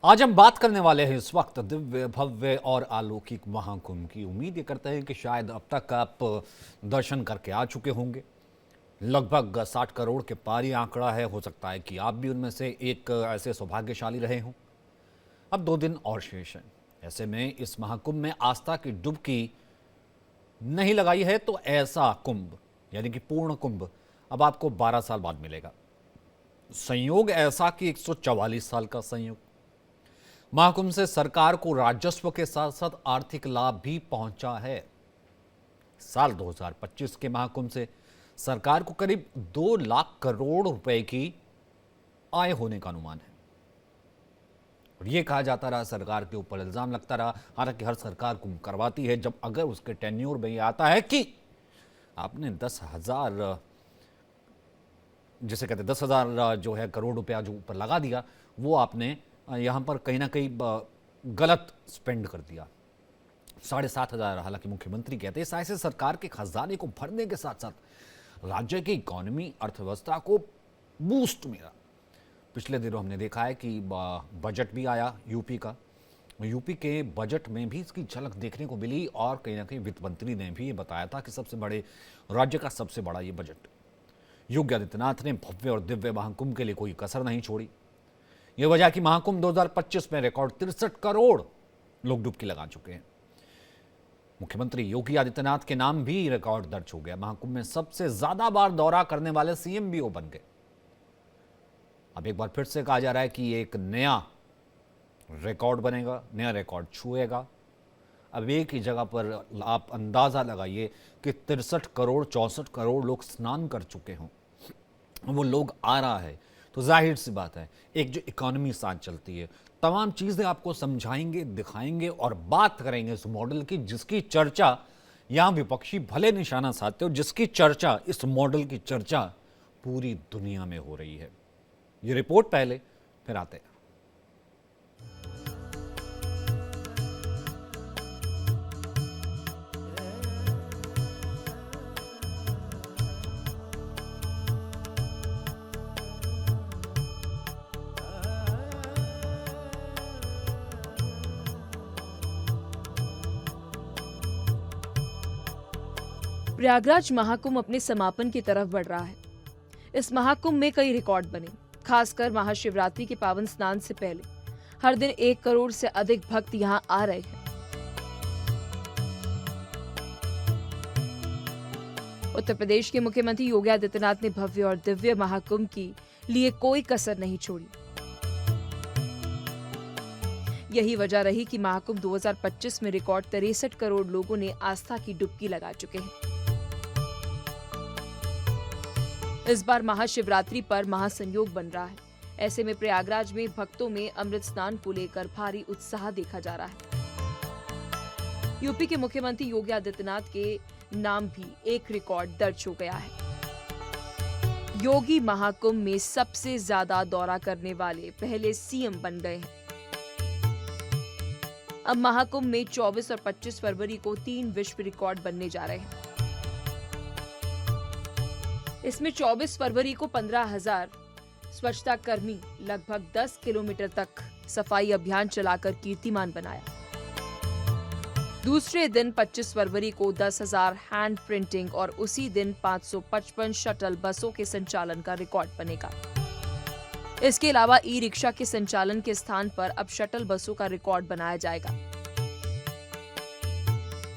आज हम बात करने वाले हैं इस वक्त दिव्य भव्य और अलौकिक महाकुंभ की। उम्मीद ये करते हैं कि शायद अब तक आप दर्शन करके आ चुके होंगे। लगभग 60 करोड़ के पार ही आंकड़ा है। हो सकता है कि आप भी उनमें से एक ऐसे सौभाग्यशाली रहे हों। अब 2 दिन और शेष हैं। ऐसे में इस महाकुंभ में आस्था की डुबकी नहीं लगाई है तो ऐसा कुंभ यानी कि पूर्ण कुंभ अब आपको 12 साल बाद मिलेगा। संयोग ऐसा कि 144 साल का संयोग। महाकुंभ से सरकार को राजस्व के साथ साथ आर्थिक लाभ भी पहुंचा है। साल 2025 के महाकुंभ से सरकार को करीब 2 लाख करोड़ रुपए की आय होने का अनुमान है। और यह कहा जाता रहा, सरकार के ऊपर इल्जाम लगता रहा, हालांकि हर सरकार कुंभ करवाती है जब अगर उसके टेन्योर में यह आता है कि आपने 10,000 जिसे कहते हैं 10,000 जो है करोड़ रुपया जो ऊपर लगा दिया, वो आपने यहाँ पर कहीं ना कहीं गलत स्पेंड कर दिया। 7,500 हालांकि मुख्यमंत्री कहते हैं ऐसे सरकार के खजाने को भरने के साथ साथ राज्य की इकोनॉमी अर्थव्यवस्था को बूस्ट मिला। पिछले दिनों हमने देखा है कि बजट भी आया यूपी का। यूपी के बजट में भी इसकी झलक देखने को मिली और कहीं ना कहीं वित्त मंत्री ने भी ये बताया था कि सबसे बड़े राज्य का सबसे बड़ा ये बजट। योगी आदित्यनाथ ने भव्य और दिव्य महाकुंभ के लिए कोई कसर नहीं छोड़ी। यह वजह कि महाकुंभ 2025 में रिकॉर्ड 63 करोड़ लोग डुबकी लगा चुके हैं। मुख्यमंत्री योगी आदित्यनाथ के नाम भी रिकॉर्ड दर्ज हो गया। महाकुंभ में सबसे ज्यादा बार दौरा करने वाले सीएम भी वो बन गए। अब एक बार फिर से कहा जा रहा है कि एक नया रिकॉर्ड बनेगा, नया रिकॉर्ड छुएगा। अब एक ही जगह पर आप अंदाजा लगाइए कि 63 करोड़ 64 करोड़ लोग स्नान कर चुके हों, वो लोग आ रहा है तो जाहिर सी बात है एक जो इकोनॉमी साथ चलती है, तमाम चीज़ें आपको समझाएंगे, दिखाएंगे और बात करेंगे इस मॉडल की जिसकी चर्चा यहाँ विपक्षी भले निशाना साधते हो, जिसकी चर्चा इस मॉडल की चर्चा पूरी दुनिया में हो रही है। ये रिपोर्ट पहले फिर आते हैं। प्रयागराज महाकुंभ अपने समापन की तरफ बढ़ रहा है। इस महाकुंभ में कई रिकॉर्ड बने, खासकर महाशिवरात्रि के पावन स्नान से पहले हर दिन 1 करोड़ से अधिक भक्त यहाँ आ रहे हैं। उत्तर प्रदेश के मुख्यमंत्री योगी आदित्यनाथ ने भव्य और दिव्य महाकुंभ के लिए कोई कसर नहीं छोड़ी। यही वजह रही कि महाकुंभ 2025 में रिकॉर्ड 63 करोड़ लोगों ने आस्था की डुबकी लगा चुके हैं। इस बार महाशिवरात्रि पर महासंयोग बन रहा है। ऐसे में प्रयागराज में भक्तों में अमृत स्नान को लेकर भारी उत्साह देखा जा रहा है। यूपी के मुख्यमंत्री योगी आदित्यनाथ के नाम भी एक रिकॉर्ड दर्ज हो गया है। योगी महाकुंभ में सबसे ज्यादा दौरा करने वाले पहले सीएम बन गए हैं। अब महाकुंभ में 24 और 25 फरवरी को 3 विश्व रिकॉर्ड बनने जा रहे हैं। इसमें 24 फरवरी को 15,000 स्वच्छता कर्मी लगभग 10 किलोमीटर तक सफाई अभियान चलाकर कीर्तिमान बनाया। दूसरे दिन 25 फरवरी को 10,000 हैंड प्रिंटिंग और उसी दिन 555 शटल बसों के संचालन का रिकॉर्ड बनेगा। इसके अलावा ई रिक्शा के संचालन के स्थान पर अब शटल बसों का रिकॉर्ड बनाया जाएगा।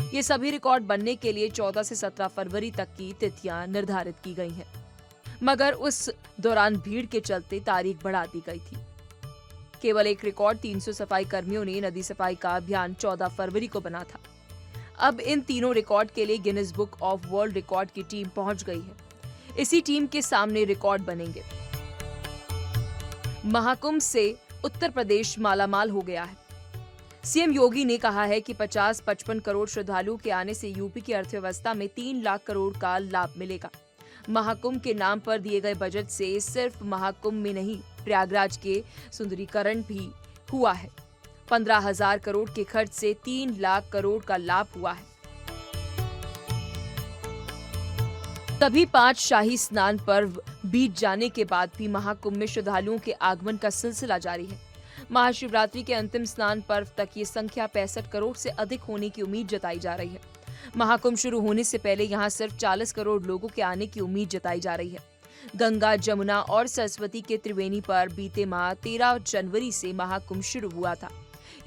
ये सभी रिकॉर्ड बनने के लिए 14 से 17 फरवरी तक की तिथियां निर्धारित की गई हैं, मगर उस दौरान भीड़ के चलते तारीख बढ़ा दी गई थी। केवल एक रिकॉर्ड 300 सफाई कर्मियों ने नदी सफाई का अभियान 14 फरवरी को बना था। अब इन तीनों रिकॉर्ड के लिए Guinness book of world record की टीम पहुंच गई है। इसी टीम के सामने रिकॉर्ड बनेंगे। महाकुंभ से उत्तर प्रदेश मालामाल हो गया है। सीएम योगी ने कहा है कि 50-55 करोड़ श्रद्धालुओं के आने से यूपी की अर्थव्यवस्था में 3 लाख करोड़ का लाभ मिलेगा। महाकुंभ के नाम पर दिए गए बजट से सिर्फ महाकुंभ में नहीं, प्रयागराज के सुंदरीकरण भी हुआ है। 15,000 करोड़ के खर्च से 3 लाख करोड़ का लाभ हुआ है। तभी 5 शाही स्नान पर्व बीत जाने के बाद भी महाकुंभ में श्रद्धालुओं के आगमन का सिलसिला जारी है। महाशिवरात्रि के अंतिम स्नान पर्व तक ये संख्या 65 करोड़ से अधिक होने की उम्मीद जताई जा रही है। महाकुंभ शुरू होने से पहले यहाँ सिर्फ 40 करोड़ लोगों के आने की उम्मीद जताई जा रही है। गंगा, जमुना और सरस्वती के त्रिवेणी पर बीते माह 13 जनवरी से महाकुंभ शुरू हुआ था।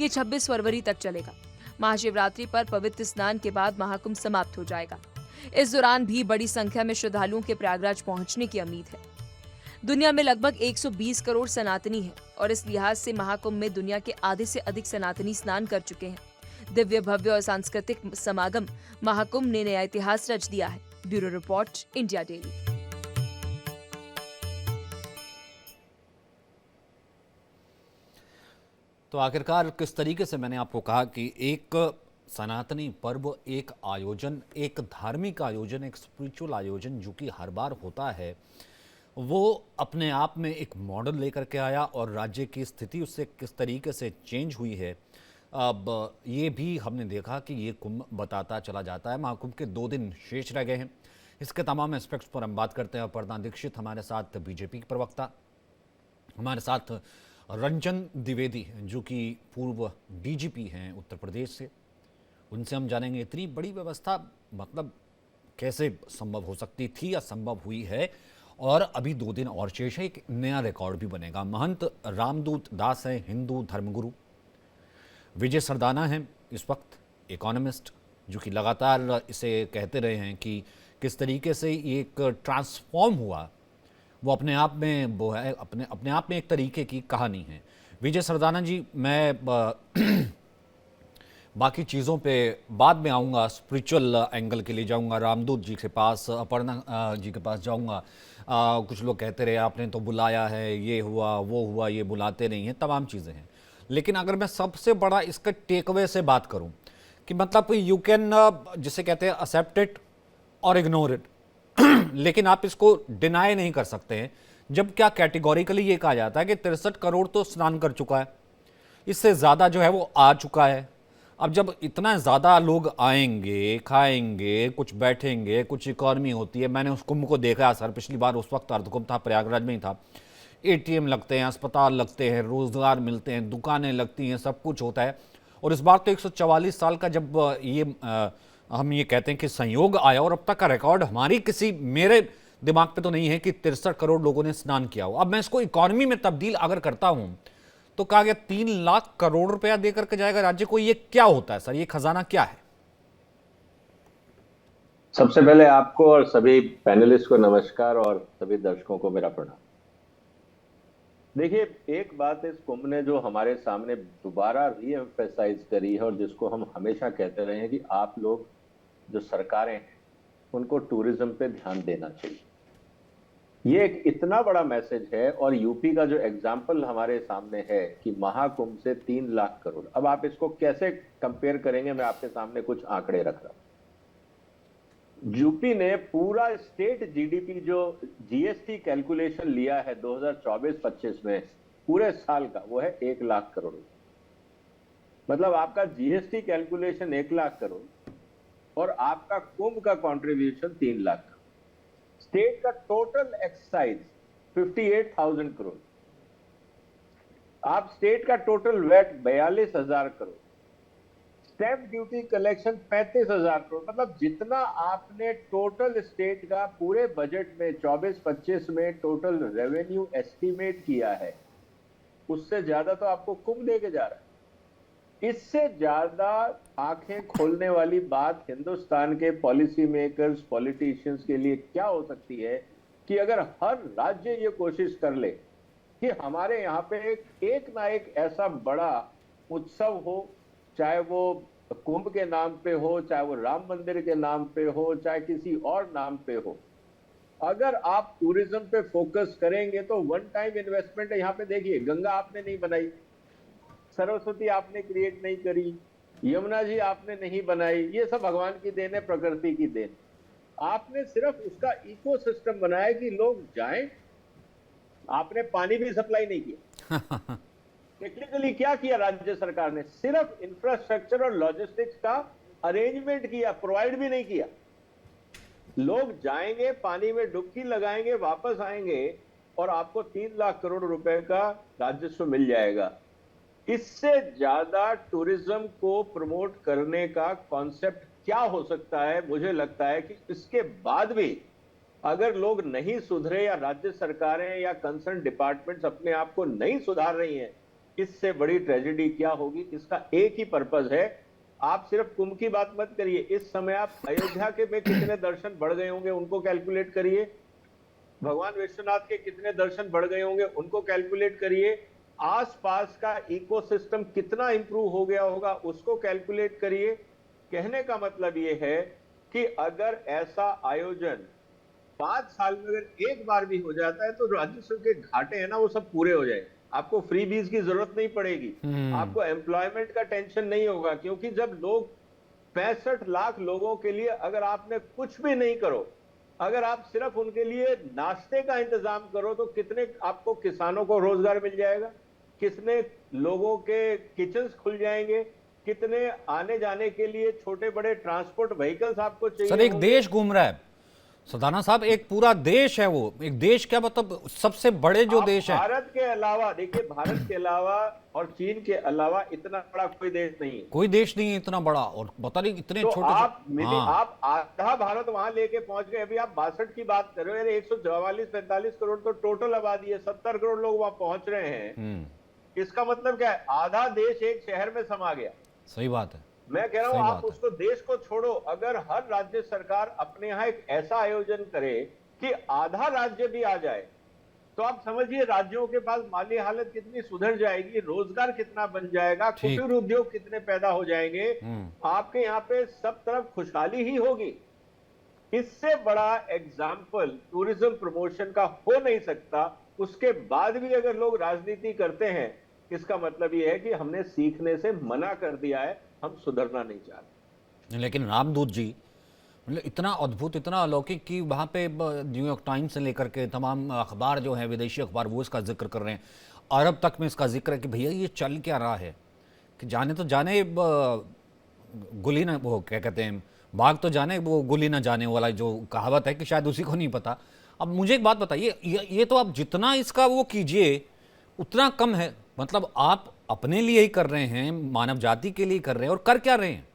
ये 26 फरवरी तक चलेगा। महाशिवरात्रि पर पवित्र स्नान के बाद महाकुंभ समाप्त हो जाएगा। इस दौरान भी बड़ी संख्या में श्रद्धालुओं के प्रयागराज पहुंचने की उम्मीद है। दुनिया में लगभग 120 करोड़ सनातनी हैं और इस लिहाज से महाकुंभ में दुनिया के आधे से अधिक सनातनी स्नान कर चुके हैं। दिव्य, भव्य और सांस्कृतिक समागम महाकुंभ ने नया इतिहास रच दिया है। Bureau report, India daily. तो आखिरकार किस तरीके से मैंने आपको कहा कि एक सनातनी पर्व, एक आयोजन, एक धार्मिक आयोजन, एक स्पिरिचुअल आयोजन जो कि हर बार होता है, वो अपने आप में एक मॉडल लेकर के आया और राज्य की स्थिति उससे किस तरीके से चेंज हुई है, अब ये भी हमने देखा कि ये कुंभ बताता चला जाता है। महाकुंभ के 2 दिन शेष रह गए हैं। इसके तमाम एस्पेक्ट्स पर हम बात करते हैं। अपर्णा दीक्षित हमारे साथ, बीजेपी की प्रवक्ता, हमारे साथ रंजन द्विवेदी जो कि पूर्व डीजीपी हैं उत्तर प्रदेश से। उनसे हम जानेंगे इतनी बड़ी व्यवस्था मतलब कैसे संभव हो सकती थी या संभव हुई है, और अभी 2 दिन और शेष है, एक नया रिकॉर्ड भी बनेगा। महंत रामदूत दास हैं, हिंदू धर्मगुरु। विजय सरदाना हैं इस वक्त इकोनॉमिस्ट, जो कि लगातार इसे कहते रहे हैं कि किस तरीके से ये एक ट्रांसफॉर्म हुआ, वो अपने आप में वो है, अपने आप में एक तरीके की कहानी है। विजय सरदाना जी, मैं बाकी चीज़ों पे बाद में आऊँगा, स्पिरिचुअल एंगल के लिए जाऊँगा, रामदूत जी के पास, अपर्णा जी के पास जाऊँगा। कुछ लोग कहते रहे आपने तो बुलाया है, ये हुआ वो हुआ, ये बुलाते नहीं हैं, तमाम चीज़ें हैं। लेकिन अगर मैं सबसे बड़ा इसका टेकअवे से बात करूँ कि मतलब यू कैन जिसे कहते हैं एक्सेप्ट इट और इग्नोर इट, लेकिन आप इसको डिनाई नहीं कर सकते हैं जब क्या कैटेगोरिकली ये कहा जाता है कि 63 करोड़ तो स्नान कर चुका है, इससे ज़्यादा जो है वो आ चुका है। अब जब इतना ज़्यादा लोग आएंगे, खाएंगे, कुछ बैठेंगे, कुछ इकॉनमी होती है। मैंने उस कुंभ को देखा सर, पिछली बार उस वक्त अर्धकुंभ था, प्रयागराज में ही था। एटीएम लगते हैं, अस्पताल लगते हैं, रोज़गार मिलते हैं, दुकानें लगती हैं, सब कुछ होता है। और इस बार तो 144 साल का जब ये हम ये कहते हैं कि संयोग आया, और अब तक का रिकॉर्ड मेरे दिमाग पे तो नहीं है कि 63 करोड़ लोगों ने स्नान किया हो। अब मैं इसको इकॉनमी में तब्दील अगर करता हूं तो कहा गया 3 लाख करोड़ रुपया देकर के जाएगा राज्य को। ये क्या होता है सर, ये खजाना क्या है? सबसे पहले आपको और सभी पैनलिस्ट को नमस्कार और सभी दर्शकों को मेरा प्रणाम। देखिए, एक बात इस कुंभ ने जो हमारे सामने दोबारा रीएम्फेसाइज करी है और जिसको हम हमेशा कहते रहे हैं कि आप लोग जो सरकारें हैं उनको टूरिज्म पे ध्यान देना चाहिए। ये एक इतना बड़ा मैसेज है। और यूपी का जो एग्जाम्पल हमारे सामने है कि महाकुंभ से 3 लाख करोड़, अब आप इसको कैसे कंपेयर करेंगे, मैं आपके सामने कुछ आंकड़े रख रहा हूं। यूपी ने पूरा स्टेट जीडीपी जो जीएसटी कैलकुलेशन लिया है 2024-25 में पूरे साल का, वो है 1 लाख करोड़। मतलब आपका जीएसटी कैलकुलेशन 1 लाख करोड़ और आपका कुंभ का कंट्रीब्यूशन 3 लाख। स्टेट का टोटल एक्साइज 58,000 करोड़। आप स्टेट का total weight 42,000 crore, stamp duty collection 35,000 crore. मतलब जितना आपने टोटल स्टेट का पूरे बजट में 24-25 में टोटल रेवेन्यू एस्टिमेट किया है, उससे ज्यादा तो आपको कुंभ देके जा रहा है। इससे ज्यादा आंखें खोलने वाली बात हिंदुस्तान के पॉलिसी मेकर्स, पॉलिटिशियंस के लिए क्या हो सकती है कि अगर हर राज्य ये कोशिश कर ले कि हमारे यहाँ पे एक ना एक ऐसा बड़ा उत्सव हो, चाहे वो कुंभ के नाम पे हो, चाहे वो राम मंदिर के नाम पे हो, चाहे किसी और नाम पे हो। अगर आप टूरिज्म पे फोकस करेंगे तो वन टाइम इन्वेस्टमेंट है। यहाँ पे देखिए, गंगा आपने नहीं बनाई, सरस्वती आपने क्रिएट नहीं करी, यमुना जी आपने नहीं बनाई, ये सब भगवान की देन है, प्रकृति की देन। आपने सिर्फ उसका इकोसिस्टम बनाया कि लोग जाएं। आपने पानी भी सप्लाई नहीं किया। टेक्निकली क्या किया राज्य सरकार ने? सिर्फ इंफ्रास्ट्रक्चर और लॉजिस्टिक्स का अरेंजमेंट किया, प्रोवाइड भी नहीं किया। लोग जाएंगे, पानी में डुबकी लगाएंगे, वापस आएंगे और आपको 3 लाख करोड़ रुपए का राजस्व मिल जाएगा। इससे ज्यादा टूरिज्म को प्रमोट करने का कॉन्सेप्ट क्या हो सकता है? मुझे लगता है कि इसके बाद भी अगर लोग नहीं सुधरे या राज्य सरकारें या कंसर्न डिपार्टमेंट्स अपने आप को नहीं सुधार रही हैं, इससे बड़ी ट्रेजेडी क्या होगी? इसका एक ही पर्पज है। आप सिर्फ कुंभ की बात मत करिए, इस समय आप अयोध्या के में कितने दर्शन बढ़ गए होंगे उनको कैलकुलेट करिए, भगवान विश्वनाथ के कितने दर्शन बढ़ गए होंगे उनको कैलकुलेट करिए, आसपास का इकोसिस्टम कितना इंप्रूव हो गया होगा उसको कैलकुलेट करिए। कहने का मतलब ये है कि अगर ऐसा आयोजन 5 साल में अगर एक बार भी हो जाता है तो राजस्व के घाटे हैं ना वो सब पूरे हो जाए। आपको फ्री बीज की जरूरत नहीं पड़ेगी, आपको एम्प्लॉयमेंट का टेंशन नहीं होगा, क्योंकि जब लोग 65 लाख लोगों के लिए अगर आपने कुछ भी नहीं करो, अगर आप सिर्फ उनके लिए नाश्ते का इंतजाम करो तो कितने आपको किसानों को रोजगार मिल जाएगा, कितने लोगों के किचन्स खुल जाएंगे, कितने आने जाने के लिए छोटे बड़े ट्रांसपोर्ट व्हीकल्स आपको चाहिए सर एक होंगे। देश घूम रहा है सदाना साहब, एक पूरा देश है वो, एक देश क्या मतलब सबसे बड़े जो आप देश है। भारत के अलावा देखिए, भारत के अलावा और चीन के अलावा इतना बड़ा कोई देश नहीं है। कोई देश नहीं है इतना बड़ा, और पता नहीं इतने तो छोटे आप हाँ आप आधा भारत वहां लेके पहुंच गए। अभी आप 62 की बात कर रहे हो, यार 144-45 करोड़ तो टोटल आबादी है, 70 करोड़ लोग वहां पहुंच रहे हैं। इसका मतलब क्या है? आधा देश एक शहर में समा गया। सही बात है। मैं कह रहा सही हूं आप बात है। उसको देश को छोड़ो, अगर हर राज्य सरकार अपने यहां एक ऐसा आयोजन करे कि आधा राज्य भी आ जाए तो आप समझिए राज्यों के पास माली हालत कितनी सुधर जाएगी, रोजगार कितना बन जाएगा, ठीक। कुटीर उद्योग कितने पैदा हो जाएंगे, आपके यहाँ पे सब तरफ खुशहाली ही होगी। इससे बड़ा एग्जाम्पल टूरिज्म प्रमोशन का हो नहीं सकता। उसके बाद भी अगर लोग राजनीति करते हैं, इसका मतलब यह है कि हमने सीखने से मना कर दिया है, हम सुधरना नहीं चाहते। लेकिन रामदूत जी मतलब इतना अद्भुत, इतना अलौकिक कि वहाँ पे न्यूयॉर्क टाइम्स से लेकर के तमाम अखबार जो हैं, विदेशी अखबार, वो इसका जिक्र कर रहे हैं। अरब तक में इसका जिक्र है कि भैया ये चल क्या रहा है, कि जाने तो जाने गुली ना, वो क्या कहते हैं, बाघ तो जाने वो गुली ना जाने वाला जो कहावत है, कि शायद उसी को नहीं पता। अब मुझे एक बात बताइए, ये तो आप जितना इसका वो कीजिए उतना कम है। मतलब आप अपने लिए ही कर रहे हैं, मानव जाति के लिए कर रहे हैं, और कर क्या रहे हैं?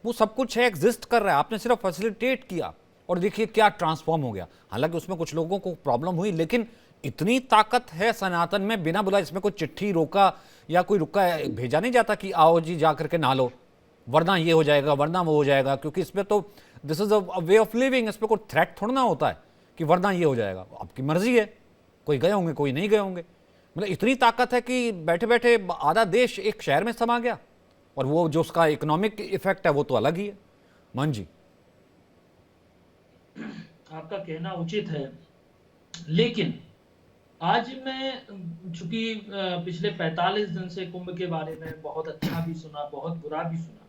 वो सब कुछ है, एग्जिस्ट कर रहा है, आपने सिर्फ फैसिलिटेट किया और देखिए क्या ट्रांसफॉर्म हो गया। हालांकि उसमें कुछ लोगों को प्रॉब्लम हुई, लेकिन इतनी ताकत है सनातन में, बिना बुलाए। इसमें कोई चिट्ठी रोका या कोई रुका भेजा नहीं जाता कि आओ जी जा करके नहा लो, वरना ये हो जाएगा, वरना वो हो जाएगा, क्योंकि इसमें तो this is a way of living. इसमें कोई थ्रेट थोड़ा ना होता है कि वरना ये हो जाएगा। आपकी मर्जी है, कोई गए होंगे कोई नहीं गए होंगे। मतलब इतनी ताकत है कि बैठे बैठे आधा देश एक शहर में समा गया, और वो जो उसका इकोनॉमिक इफेक्ट है वो तो अलग ही है। मन जी, आपका कहना उचित है, लेकिन आज मैं चूंकि पिछले 45 दिन से कुंभ के बारे में बहुत अच्छा भी सुना, बहुत बुरा भी सुना,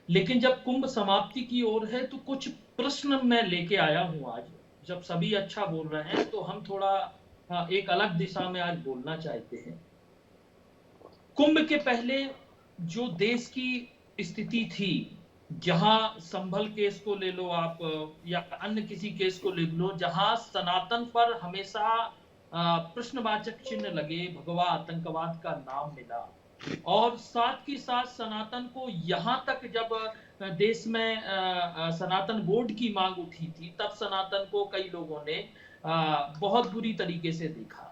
लेकिन जब कुंभ समाप्ति की ओर है तो कुछ प्रश्न मैं लेके आया हूं। आज जब सभी अच्छा बोल रहे हैं तो हम थोड़ा एक अलग दिशा में आज बोलना चाहते हैं। कुंभ के पहले जो देश की स्थिति थी, जहां संभल केस को ले लो आप, या अन्य किसी केस को ले लो, जहां सनातन पर हमेशा प्रश्नवाचक चिन्ह लगे, भगवा आतंकवाद का नाम मिला, और साथ ही साथ सनातन को यहां तक जब देश में सनातन बोर्ड की मांग उठी थी, तब सनातन को कई लोगों ने बहुत बुरी तरीके से देखा।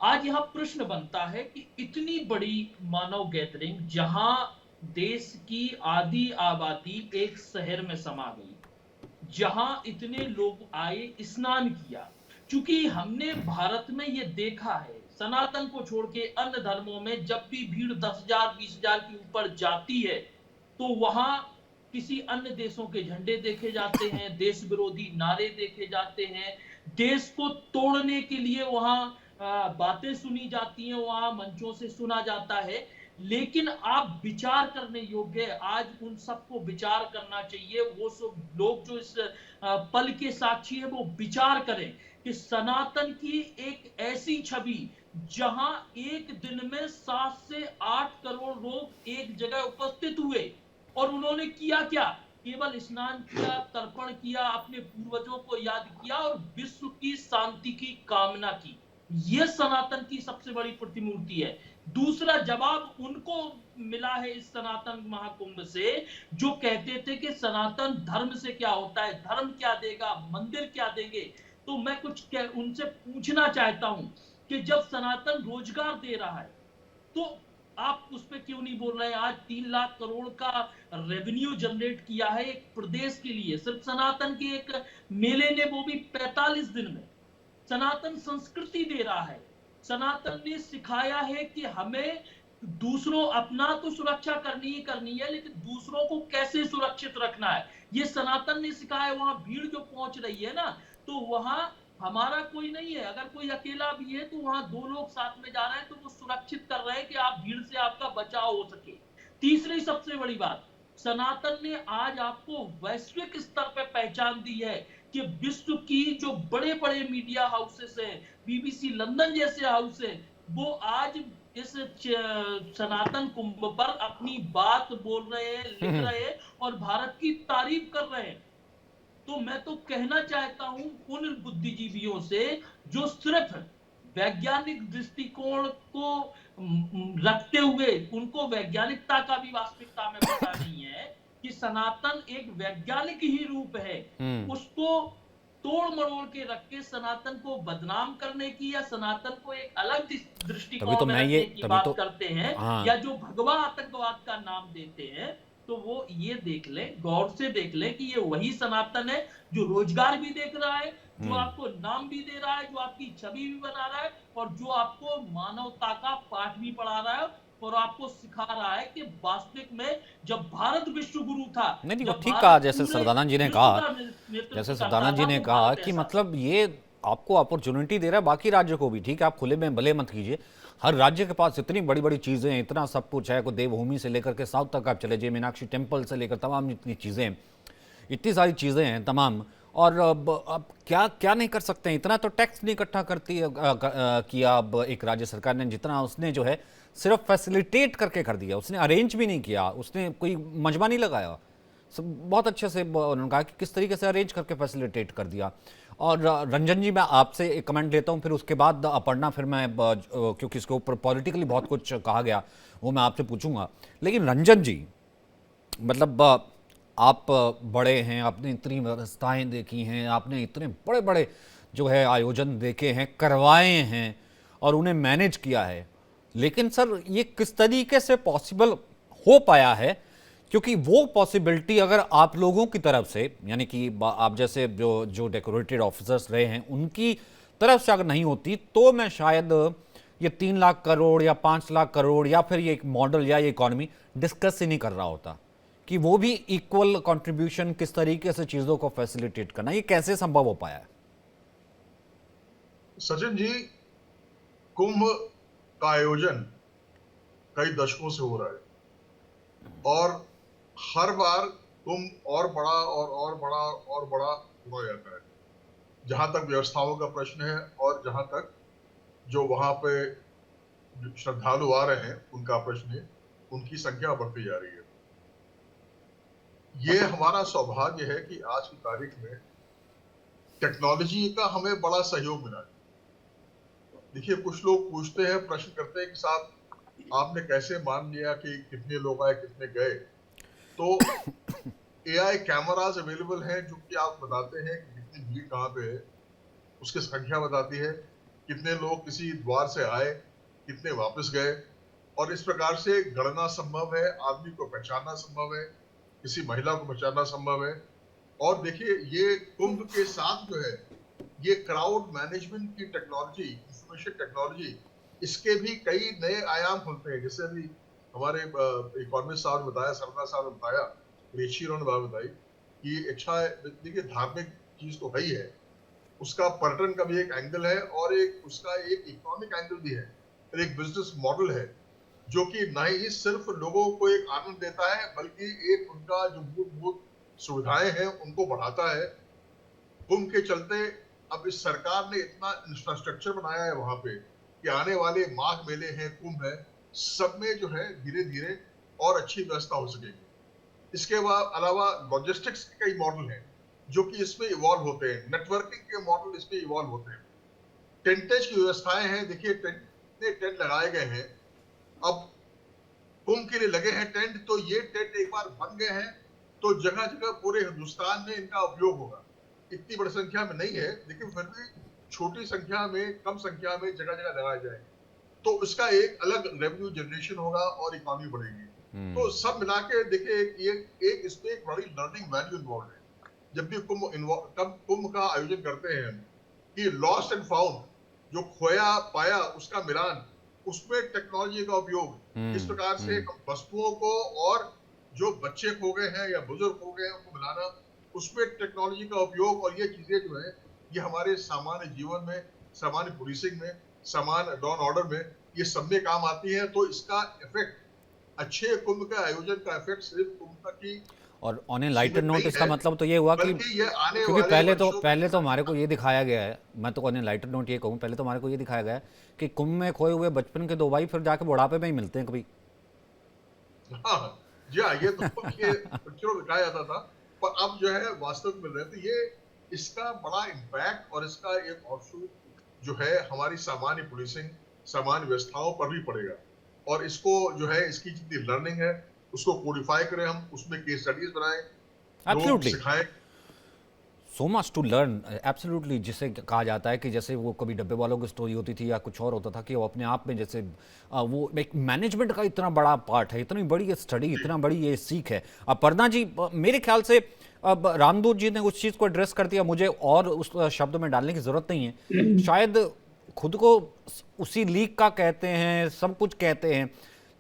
आज यहां प्रश्न बनता है कि इतनी बड़ी मानव गैदरिंग, जहां देश की आधी आबादी एक शहर में समा गई, जहां इतने लोग आए, स्नान किया। चूंकि हमने भारत में ये देखा है, सनातन को छोड़ के अन्य धर्मों में जब भी भीड़ 10,000 20,000 के ऊपर जाती है तो वहां किसी अन्य देशों के झंडे देखे जाते हैं, देश विरोधी नारे देखे जाते हैं, देश को तोड़ने के लिए वहां बातें सुनी जाती हैं, वहां मंचों से सुना जाता है। लेकिन आप विचार करने योग्य है, आज उन सबको विचार करना चाहिए। वो सब लोग जो इस पल के साक्षी है, वो विचार करें कि सनातन की एक ऐसी छवि, जहां एक दिन में 7 से 8 करोड़ लोग एक जगह उपस्थित हुए, और उन्होंने किया क्या? केवल स्नान किया, तर्पण किया, अपने पूर्वजों को याद किया और विश्व की शांति की कामना की। यह सनातन की सबसे बड़ी प्रतिमूर्ति है। दूसरा जवाब उनको मिला है इस सनातन महाकुंभ से, जो कहते थे कि सनातन धर्म से क्या होता है, धर्म क्या देगा, मंदिर क्या देंगे। तो मैं उनसे पूछना चाहता हूं कि जब सनातन रोजगार दे रहा है तो आप उस पर क्यों नहीं बोल रहे हैं? आज 3 लाख करोड़ का रेवेन्यू जनरेट किया है एक प्रदेश के लिए, सिर्फ सनातन के एक मेले ने, वो भी 45 दिन में। सनातन संस्कृति दे रहा है, सनातन ने सिखाया है कि हमें दूसरों, अपना तो सुरक्षा करनी ही करनी है, लेकिन दूसरों को कैसे सुरक्षित रखना है, ये सनातन ने सिखाया। वहां भीड़ जो पहुंच रही है ना, तो वहां हमारा कोई नहीं है, अगर कोई अकेला भी है तो वहां 2 लोग साथ में जा रहे हैं, तो वो सुरक्षित कर रहे हैं कि आप भीड़ से आपका बचाव हो सके। तीसरी सबसे बड़ी बात, सनातन ने आज आपको वैश्विक स्तर पर पहचान दी है कि विश्व की जो बड़े बड़े मीडिया हाउसेस हैं, बीबीसी लंदन जैसे हाउस है, वो आज इस सनातन कुंभ पर अपनी बात बोल रहे हैं, लिख रहे हैं और भारत की तारीफ कर रहे हैं। तो मैं तो कहना चाहता हूं उन बुद्धिजीवियों से जो सिर्फ वैज्ञानिक दृष्टिकोण को रखते हुए, उनको वैज्ञानिकता का भी वास्तविकता में पता नहीं है कि सनातन एक वैज्ञानिक ही रूप है, उसको तोड़ मरोड़ के रख के सनातन को बदनाम करने की या सनातन को एक अलग तभी दृष्टिकोण तो में मैं ये रखने की तभी बात तो करते हैं, हाँ या जो भगवा आतंकवाद का नाम देते हैं, तो वो ये देख लें, गौर से देख लें कि ये वही सनातन है जो रोजगार भी देख रहा है, जो आपको नाम भी दे रहा है, जो आपकी छवि भी बना रहा है, और जो आपको मानवता का पाठ भी पढ़ा रहा है, और आपको सिखा रहा है कि वास्तविक में जब भारत विश्व गुरु था, नहीं नहीं, वो जब ठीक भारत कहा, जैसे पूरे सरदानंद जी ने विश्व कहा, का नेतृत्व जैसे करता सरदानंद जी था, ने वो कहा भारत कि ऐसा था। मतलब ये आपको अपॉर्चुनिटी दे रहा है बाकी राज्यों को भी, ठीक है आप खुले में भले मत कीजिए, हर राज्य के पास इतनी बड़ी बड़ी चीज़ें हैं, इतना सब कुछ है, को देवभूमि से लेकर के साउथ तक आप चले जाइए, मीनाक्षी टेम्पल से लेकर तमाम इतनी चीज़ें हैं, इतनी सारी चीज़ें हैं तमाम। और अब क्या क्या नहीं कर सकते हैं, इतना तो टैक्स नहीं इकट्ठा करती है किया अब एक राज्य सरकार ने, जितना उसने जो है सिर्फ फैसिलिटेट करके कर दिया, उसने अरेंज भी नहीं किया, उसने कोई मजमा नहीं लगाया। सब बहुत अच्छे से उन्होंने कहा कि किस तरीके से अरेंज करके फैसिलिटेट कर दिया। और रंजन जी, मैं आपसे एक कमेंट लेता हूँ, फिर उसके बाद अपर्णा, फिर मैं क्योंकि इसके ऊपर पॉलिटिकली बहुत कुछ कहा गया वो मैं आपसे पूछूंगा। लेकिन रंजन जी, मतलब आप बड़े हैं, आपने इतनी व्यवस्थाएं देखी हैं, आपने इतने बड़े बड़े जो है आयोजन देखे हैं, करवाए हैं और उन्हें मैनेज किया है, लेकिन सर ये किस तरीके से पॉसिबल हो पाया है? क्योंकि वो पॉसिबिलिटी अगर आप लोगों की तरफ से, यानी कि आप जैसे जो जो डेकोरेटेड ऑफिसर्स रहे हैं उनकी तरफ से अगर नहीं होती, तो मैं शायद ये 3 लाख करोड़ या 5 लाख करोड़ या फिर ये एक मॉडल या ये इकॉनमी डिस्कस ही नहीं कर रहा होता कि वो भी इक्वल कंट्रीब्यूशन किस तरीके से चीज़ों को फैसिलिटेट करना, ये कैसे संभव हो पाया है? सचिन जी, कुंभ का आयोजन कई दशकों से हो रहा है और हर बार कुंभ और बड़ा और बड़ा और बड़ा हो जाता है। जहां तक व्यवस्थाओं का प्रश्न है और जहां तक जो वहां पे श्रद्धालु आ रहे हैं उनका प्रश्न है, उनकी संख्या बढ़ती जा रही है। ये हमारा सौभाग्य है कि आज की तारीख में टेक्नोलॉजी का हमें बड़ा सहयोग मिला है। देखिए, कुछ लोग पूछते हैं, प्रश्न करते हैं कि साहब आपने कैसे मान लिया कि कितने लोग आए, कितने गए? तो एआई कैमरास अवेलेबल हैं जो कि आप बताते हैं कि कितनी भीड़ कहाँ पे है, उसकी संख्या बताती है, कितने लोग किसी द्वार से आए, कितने वापस गए, और इस प्रकार से गणना संभव है, आदमी को पहचानना संभव है, किसी महिला को पहचानना संभव है। और देखिए, ये कुंभ के साथ जो है ये क्राउड मैनेजमेंट की टेक्नोलॉजी, इंफॉर्मेशन टेक्नोलॉजी, इसके भी कई नए आयाम खुलते हैं। जैसे अभी हमारे इकोनॉमिस्ट साहब ने बताया, सरदार साहब ने बताया, रेशी उन्होंने बात बताई कि अच्छा है, देखिए धार्मिक चीज तो है ही है, उसका पर्यटन का भी एक एंगल है और एक उसका एक इकोनॉमिक एंगल भी है, एक बिजनेस मॉडल है जो कि न ही सिर्फ लोगों को एक आनंद देता है बल्कि एक उनका जो मूलभूत सुविधाएं हैं उनको बढ़ाता है। कुंभ के चलते अब इस सरकार ने इतना इंफ्रास्ट्रक्चर बनाया है वहां पे कि आने वाले माघ मेले हैं, कुंभ है, सब में जो है धीरे धीरे और अच्छी व्यवस्था हो सकेगी। इसके अलावा लॉजिस्टिक्स के कई मॉडल हैं जो कि इसमें इवॉल्व होते हैं, नेटवर्किंग के मॉडल इसमें इवॉल्व होते हैं, टेंटेज की व्यवस्थाएं हैं। देखिए, टेंट लगाए गए हैं अब कुंभ के लिए लगे हैं टेंट, तो ये टेंट एक बार बन गए हैं तो जगह जगह पूरे हिंदुस्तान में इनका उपयोग होगा। इतनी बड़ी संख्या में नहीं है, लेकिन फिर भी छोटी संख्या में, कम संख्या में जगह जगह लगाया जाए तो इसका एक अलग रेवेन्यू जनरेशन होगा और इकोनॉमी बढ़ेगी। तो सब मिला के देखिए एक इसमें एक बड़ी लर्निंग वैल्यू इन्वॉल्व है। जब भी कुंभ का आयोजन करते हैं कि लॉस्ट एंड फाउंड, जो खोया पाया उसका मिलान, उसमें टेक्नोलॉजी का उपयोग, इस प्रकार से हम वस्तुओं को और जो बच्चे खो गए हैं या बुजुर्ग खो गए हैं उनको मिलाना, उसमें टेक्नोलॉजी का उपयोग, और ये चीजें जो है ये हमारे सामान्य जीवन में, सामान्य पुलिसिंग में, सामान्य लॉ एंड ऑर्डर में, ये सब में काम आती है। तो इसका इफेक्ट, अच्छे कुंभ के आयोजन का इफेक्ट सिर्फ कुंभ की और ऑन ए लाइटर नोट इसका मतलब तो ये हुआ कि ये आने क्योंकि वाले पहले तो हमारे को ये दिखाया गया है, मैं तो ऑन ए लाइटर नोट ये कहूँ, पहले तो हमारे को ये दिखाया गया है कि कुंभ में खोए हुए बचपन के दो भाई फिर जाके बुढ़ापे में ही मिलते हैं कभी। हाँ जी हाँ, ये तो ये पिक्चरों में दिखाया जाता था, पर अब जो है वास्तव में मिल रहे थे। ये इसका बड़ा इम्पैक्ट और इसका एक ऑफशूट जो है हमारी सामान्य पुलिसिंग, सामान्य व्यवस्थाओं पर भी पड़ेगा। और इसको जो है, इसकी जितनी लर्निंग है उसको कोडिफाई करें, हम उसमें केस स्टडीज बनाएं, लोग सिखाएं। So much to learn, absolutely, जिसे कहा जाता है कि जैसे वो कभी डब्बे वालों की स्टोरी होती थी या कुछ और होता था कि वो अपने आप में जैसे वो एक मैनेजमेंट का इतना बड़ा पार्ट है, इतनी बड़ी ये स्टडी, इतना बड़ी ये सीख है। अब पर्णा जी, मेरे ख्याल से अब रामदूत जी ने उस चीज़ को एड्रेस कर दिया, मुझे और उस शब्द में डालने की ज़रूरत नहीं है। शायद खुद को उसी लीग का कहते हैं, सब कुछ कहते हैं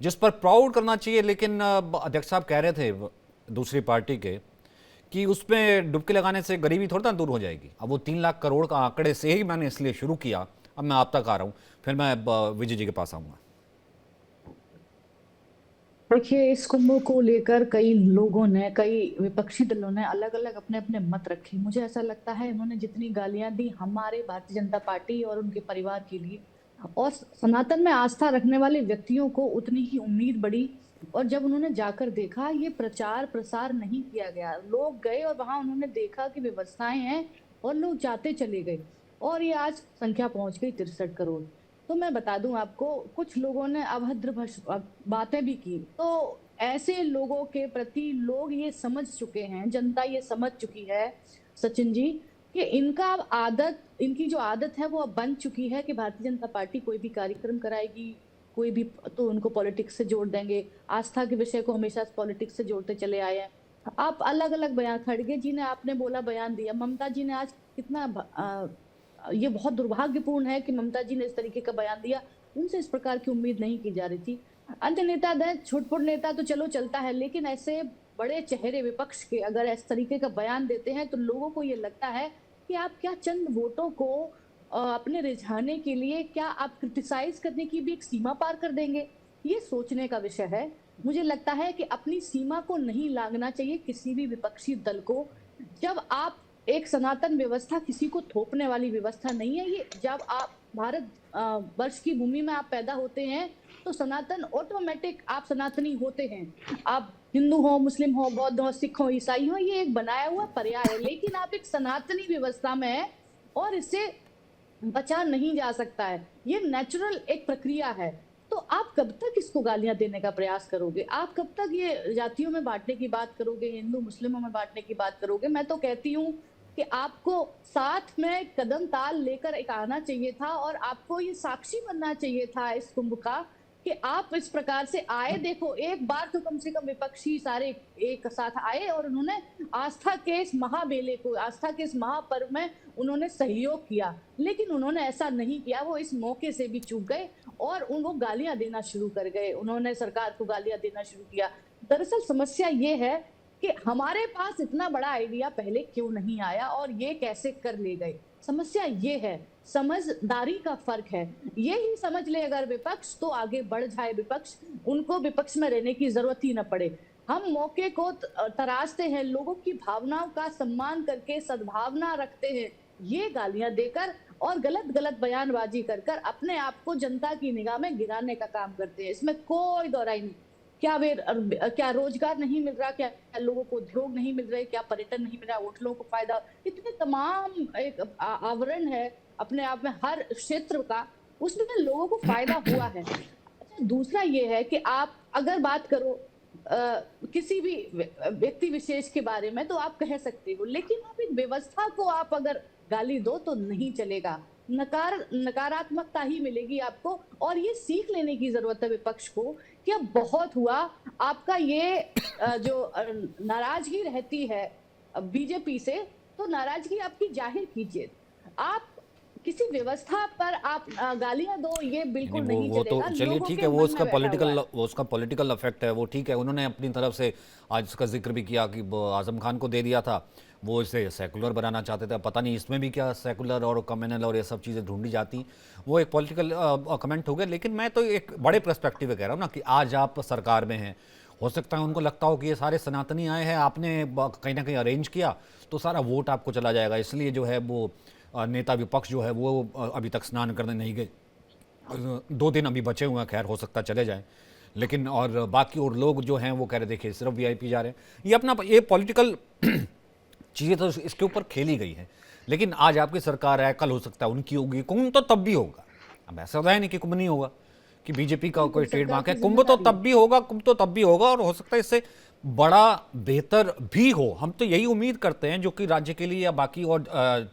जिस पर प्राउड करना चाहिए, लेकिन अध्यक्ष साहब कह रहे थे दूसरी पार्टी के कि उसमें डुबकी लगाने से गरीबी थोड़ा ना दूर हो जाएगी। अब वो 3 लाख करोड़ का आंकड़े से ही मैंने इसलिए शुरू किया, अब मैं आप तक आ रहा हूँ, फिर मैं विजय जी के पास आऊँगा। देखिए, इस कुंभ को लेकर कई लोगों ने, कई विपक्षी दलों ने अलग अलग अपने अपने मत रखे। मुझे ऐसा लगता है इन्होंने जितनी गालियां दी हमारे भारतीय जनता पार्टी और उनके परिवार के लिए, और सनातन में आस्था रखने वाले व्यक्तियों को उतनी ही उम्मीद बढ़ी। और जब उन्होंने जाकर देखा, ये प्रचार प्रसार नहीं किया गया, लोग गए और वहां उन्होंने देखा कि व्यवस्थाएं हैं और लोग जाते चले गए, और ये आज संख्या पहुंच गई 63 करोड़। तो मैं बता दूं आपको, कुछ लोगों ने अभद्र बातें भी की। तो ऐसे लोगों के प्रति लोग ये समझ चुके हैं, जनता ये समझ चुकी है सचिन जी, कि इनकी जो आदत है वो अब बन चुकी है कि भारतीय जनता पार्टी कोई भी कार्यक्रम कराएगी, कोई भी, तो उनको पॉलिटिक्स से जोड़ देंगे। आस्था के विषय को हमेशा पॉलिटिक्स से जोड़ते चले आए हैं। आप अलग अलग बयान, खड़गे जी ने आपने बोला बयान दिया, ममता जी ने आज कितना ये बहुत दुर्भाग्यपूर्ण है कि ममता जी ने इस तरीके का बयान दिया, उनसे इस प्रकार की उम्मीद नहीं की जा रही थी। अन्य नेता दें, छुटपुट नेता तो चलो चलता है, लेकिन ऐसे बड़े चेहरे विपक्ष के अगर इस तरीके का बयान देते हैं तो लोगों को ये लगता है कि आप क्या चंद वोटों को अपने रिझाने के लिए क्या आप क्रिटिसाइज करने की भी एक सीमा पार कर देंगे। ये सोचने का विषय है। मुझे लगता है कि अपनी सीमा को नहीं लांघना चाहिए किसी भी विपक्षी दल को। जब आप एक सनातन व्यवस्था किसी को थोपने वाली व्यवस्था नहीं है ये। जब आप भारत वर्ष की भूमि में आप पैदा होते हैं तो सनातन ऑटोमेटिक आप सनातनी होते हैं। आप हिंदू हो, मुस्लिम हो, बौद्ध हो, सिख हो, ईसाई हो, ये एक बनाया हुआ पर्याय है, लेकिन आप एक सनातनी व्यवस्था में है और इससे बचा नहीं जा सकता है। ये नेचुरल एक प्रक्रिया है। तो आप कब तक इसको गालियां देने का प्रयास करोगे? आप कब तक ये जातियों में बांटने की बात करोगे, हिंदू मुस्लिमों में बांटने की बात करोगे? मैं तो कहती हूँ कि आपको साथ में कदम ताल लेकर एक आना चाहिए था और आपको ये साक्षी बनना चाहिए था इस कुंभ का कि आप इस प्रकार से आए। देखो, एक बार तो कम से कम विपक्षी सारे एक साथ आए और उन्होंने आस्था के इस महामेले को, आस्था के इस महापर्व में उन्होंने सहयोग किया, लेकिन उन्होंने ऐसा नहीं किया। वो इस मौके से भी चूक गए और उनको गालियां देना शुरू कर गए। उन्होंने सरकार को गालियां देना शुरू किया। दरअसल समस्या ये है कि हमारे पास इतना बड़ा आइडिया पहले क्यों नहीं आया और ये कैसे कर ले गए। समस्या ये है, समझदारी का फर्क है। ये ही समझ ले अगर विपक्ष तो आगे बढ़ जाए विपक्ष, उनको विपक्ष में रहने की जरूरत ही न पड़े। हम मौके को तराशते हैं, लोगों की भावनाओं का सम्मान करके सद्भावना रखते हैं, ये गालियां देकर और गलत बयानबाजी कर अपने आप को जनता की निगाह में गिराने का काम करते हैं। इसमें कोई दोहराई नहीं। क्या रोजगार नहीं मिल रहा, क्या लोगों को उद्योग नहीं मिल रहे, क्या पर्यटन नहीं मिल रहा, होटलों को फायदा, इतने तमाम एक आवरण है अपने आप में हर क्षेत्र का, उसमें लोगों को फायदा हुआ है। अच्छा, दूसरा ये है कि आप अगर बात करो किसी भी व्यक्ति विशेष के बारे में तो आप कह सकते हो, लेकिन आप एक व्यवस्था को आप अगर गाली दो तो नहीं चलेगा। नकारात्मकता ही मिलेगी आपको, और ये सीख लेने की जरूरत है विपक्ष को कि अब बहुत हुआ। आपका ये जो नाराजगी रहती है बीजेपी से, तो नाराजगी आपकी जाहिर कीजिए। आप किसी व्यवस्था पर आप गालियां दो, ये बिल्कुल नहीं वो चलेगा। तो चलिए लोगों ठीक के है, वो मन उसका में बैठा हुआ पॉलिटिकल है। वो उसका पॉलिटिकल इफेक्ट है, वो ठीक है। उन्होंने अपनी तरफ से आज उसका जिक्र भी किया कि वो आजम खान को दे दिया था, वो इसे सेकुलर बनाना चाहते थे। पता नहीं इसमें भी क्या सेकुलर और कम्युनल और ये सब चीज़ें ढूंढी जाती, वो एक पॉलिटिकल कमेंट हो गया। लेकिन मैं तो एक बड़े पर्सपेक्टिव में कह रहा हूँ ना कि आज आप सरकार में हैं, हो सकता है उनको लगता हो कि ये सारे सनातनी आए हैं, आपने कहीं ना कहीं अरेंज किया तो सारा वोट आपको चला जाएगा, इसलिए जो है वो नेता विपक्ष जो है वो अभी तक स्नान करने नहीं गए। 2 दिन अभी बचे हुए हैं, खैर हो सकता चले जाएं, लेकिन और बाकी और लोग जो हैं वो कह रहे देखिए सिर्फ वीआईपी जा रहे हैं। ये अपना ये पॉलिटिकल चीज़ें तो इसके ऊपर खेली गई हैं। लेकिन आज आपकी सरकार है, कल हो सकता है उनकी होगी, कुंभ तो तब भी होगा। अब ऐसा तो है नहीं कि कुंभ नहीं होगा, कि बीजेपी का कोई ट्रेडमार्क है। कुंभ तो तब भी होगा, कुंभ तो तब भी होगा, और हो सकता है इससे बड़ा बेहतर भी हो। हम तो यही उम्मीद करते हैं जो कि राज्य के लिए या बाकी और